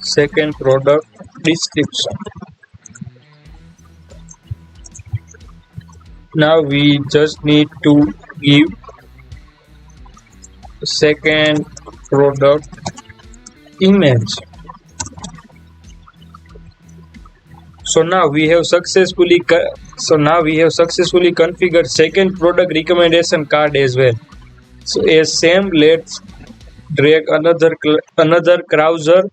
Second product description. Now we just need to give second product image. So now we have successfully configured second product recommendation card as well. So as same, let's drag another browser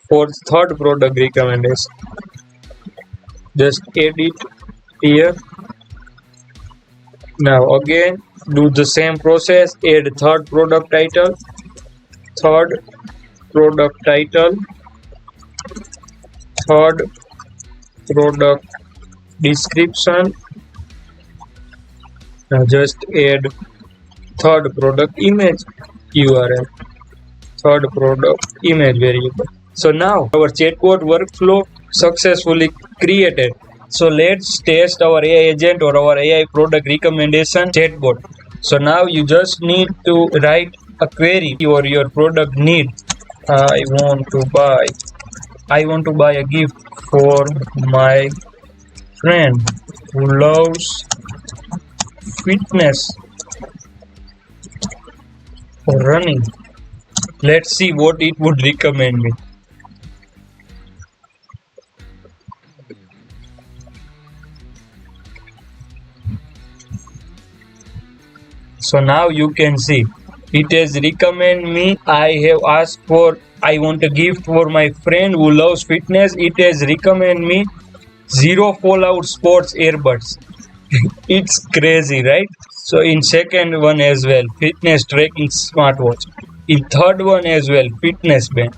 for third product recommendation. Just add it here. Now again, do the same process. Add third product title, third product description. Now just add third product image URL, third product image variable. So now our chatbot workflow successfully created. So let's test our AI agent or our AI product recommendation chatbot. So now you just need to write a query or your product need. I want to buy a gift for my friend who loves fitness or running. Let's see what it would recommend me. So now you can see it has recommended me. I have asked for I want a gift for my friend who loves fitness. It has recommended me Zero Fallout Sports earbuds. It's crazy, right? So in second one as well, fitness tracking smartwatch. In third one as well, fitness band.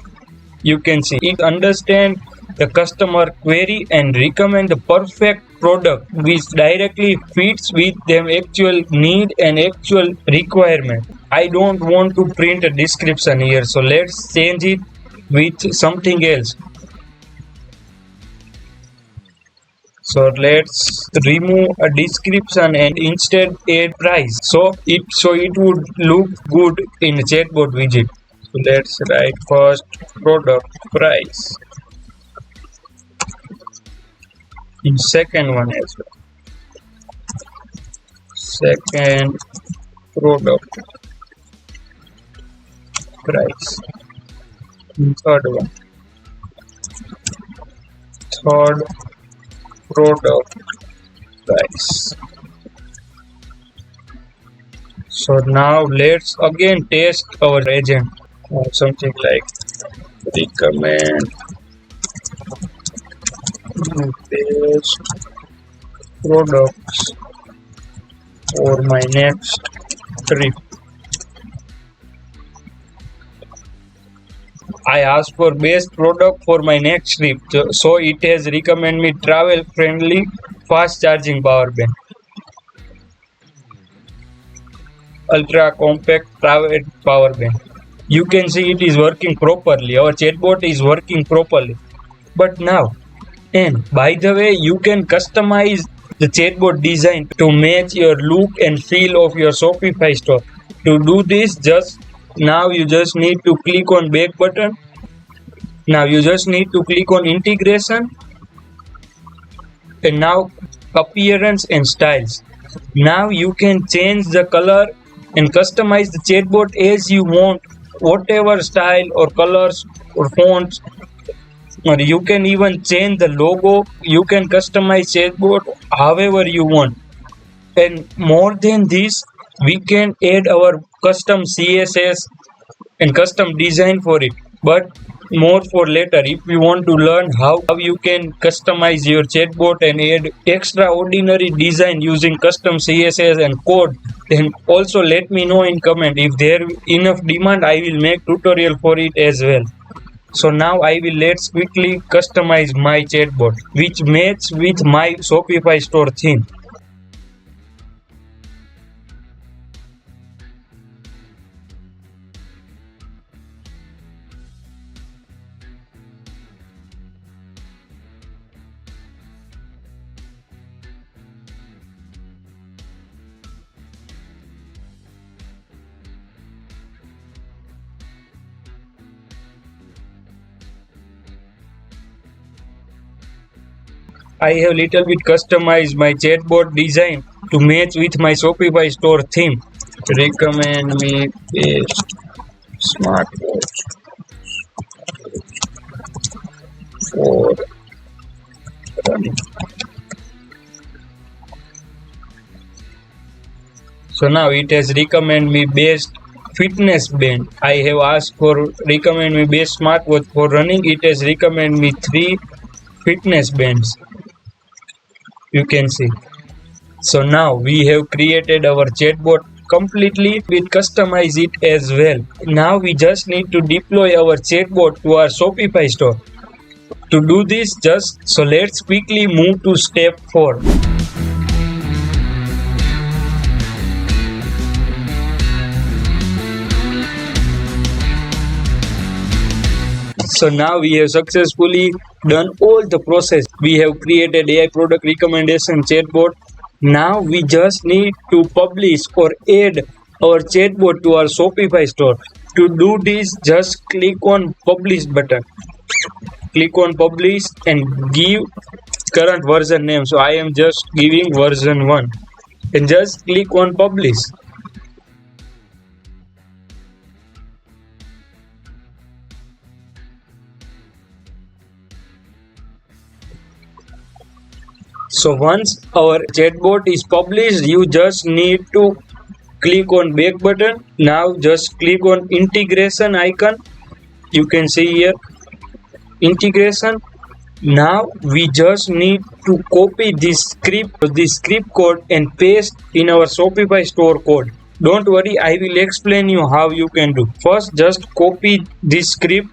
You can see it understand the customer query and recommend the perfect product which directly fits with them actual need and actual requirement. I don't want to print a description here, so let's change it with something else. So let's remove a description and instead add price. So it would look good in the chatbot widget. So let's write first product price. In second one as well. Second product price. In third one. Third product price. So now let's again test our agent. Something like recommend best products for my next trip. I asked for best product for my next trip, so it has recommended me travel friendly fast charging power bank, ultra compact private power bank. You can see it is working properly. Our chatbot is working properly. But now, and by the way, you can customize the chatbot design to match your look and feel of your Shopify store. To do this, now you just need to click on back button. Now you just need to click on integration, and now appearance and styles. Now you can change the color and customize the chatbot as you want, whatever style or colors or fonts, or you can even change the logo. You can customize chatbot however you want. And more than this, we can add our custom CSS and custom design for it, but more for later. If you want to learn how you can customize your chatbot and add extraordinary design using custom CSS and code, then also let me know in comment. If there enough demand, I will make tutorial for it as well. So now let's quickly customize my chatbot which matches with my Shopify store theme. I have little bit customized my chatbot design to match with my Shopify store theme. Recommend me best smartwatch for running. So now it has recommend me best fitness band. I have asked for recommend me best smartwatch for running. It has recommend me 3 fitness bands. You can see. So now we have created our chatbot completely. We customize it as well. Now we just need to deploy our chatbot to our Shopify store. To do this, let's quickly move to step 4. So now we have successfully done all the process. We have created AI product recommendation chatbot. Now we just need to publish or add our chatbot to our Shopify store. To do this, just click on publish button. Click on publish and give current version name. So I am just giving version 1 and just click on publish. So once our chatbot is published, you just need to click on back button. Now just click on integration icon. You can see here integration. Now we just need to copy this script code and paste in our Shopify store code. Don't worry, I will explain you how you can do. First, just copy this script.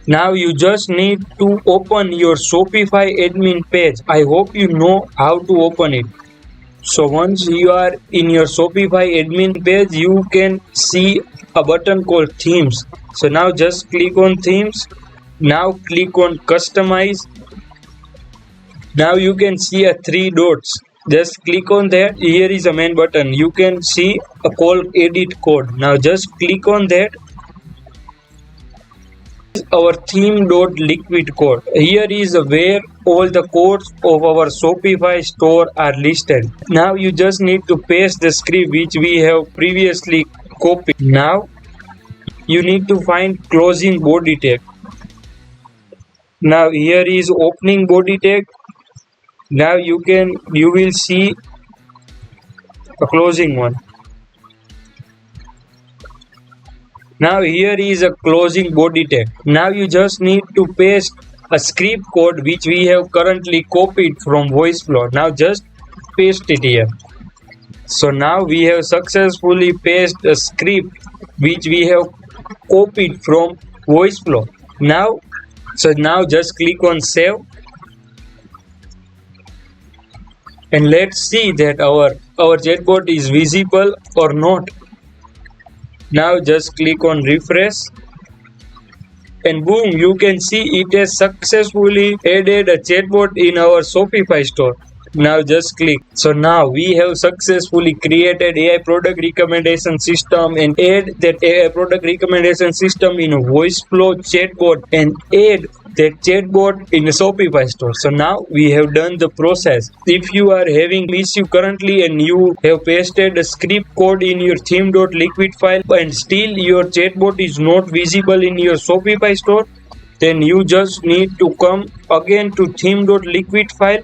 Now you just need to open your Shopify admin page. I hope you know how to open it. So once you are in your Shopify admin page, you can see a button called themes. So now just click on themes. Now click on customize. Now you can see a three dots. Just click on that. Here is a main button. You can see a call edit code. Now just click on that. Our theme.liquid code. Here is where all the codes of our Shopify store are listed. Now you just need to paste the script which we have previously copied. Now you need to find closing body tag. Now here is opening body tag. Now you will see a closing one. Now here is a closing body tag. Now you just need to paste a script code which we have currently copied from Voiceflow. Now just paste it here. So now we have successfully pasted a script which we have copied from Voiceflow. Now just click on save. And let's see that our chatbot is visible or not. Now just click on refresh. And boom, you can see it has successfully added a chatbot in our Shopify store. Now just click. So now we have successfully created AI product recommendation system and add that AI product recommendation system in a Voiceflow chatbot and add that chatbot in a Shopify store. So now we have done the process. If you are having issue currently and you have pasted a script code in your theme.liquid file and still your chatbot is not visible in your Shopify store, then you just need to come again to theme.liquid file.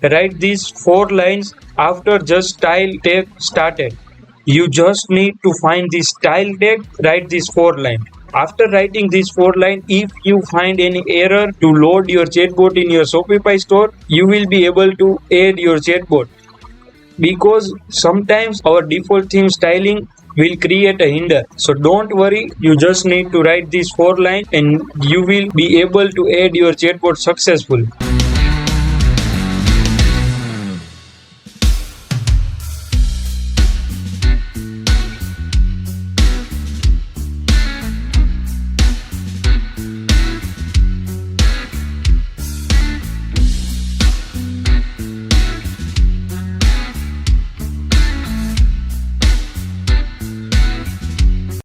Write these 4 lines after just style tag started. You just need to find the style tag, write these 4 lines. After writing these 4 lines, if you find any error to load your chatbot in your Shopify store, you will be able to add your chatbot. Because sometimes our default theme styling will create a hinder. So don't worry, you just need to write these 4 lines and you will be able to add your chatbot successfully.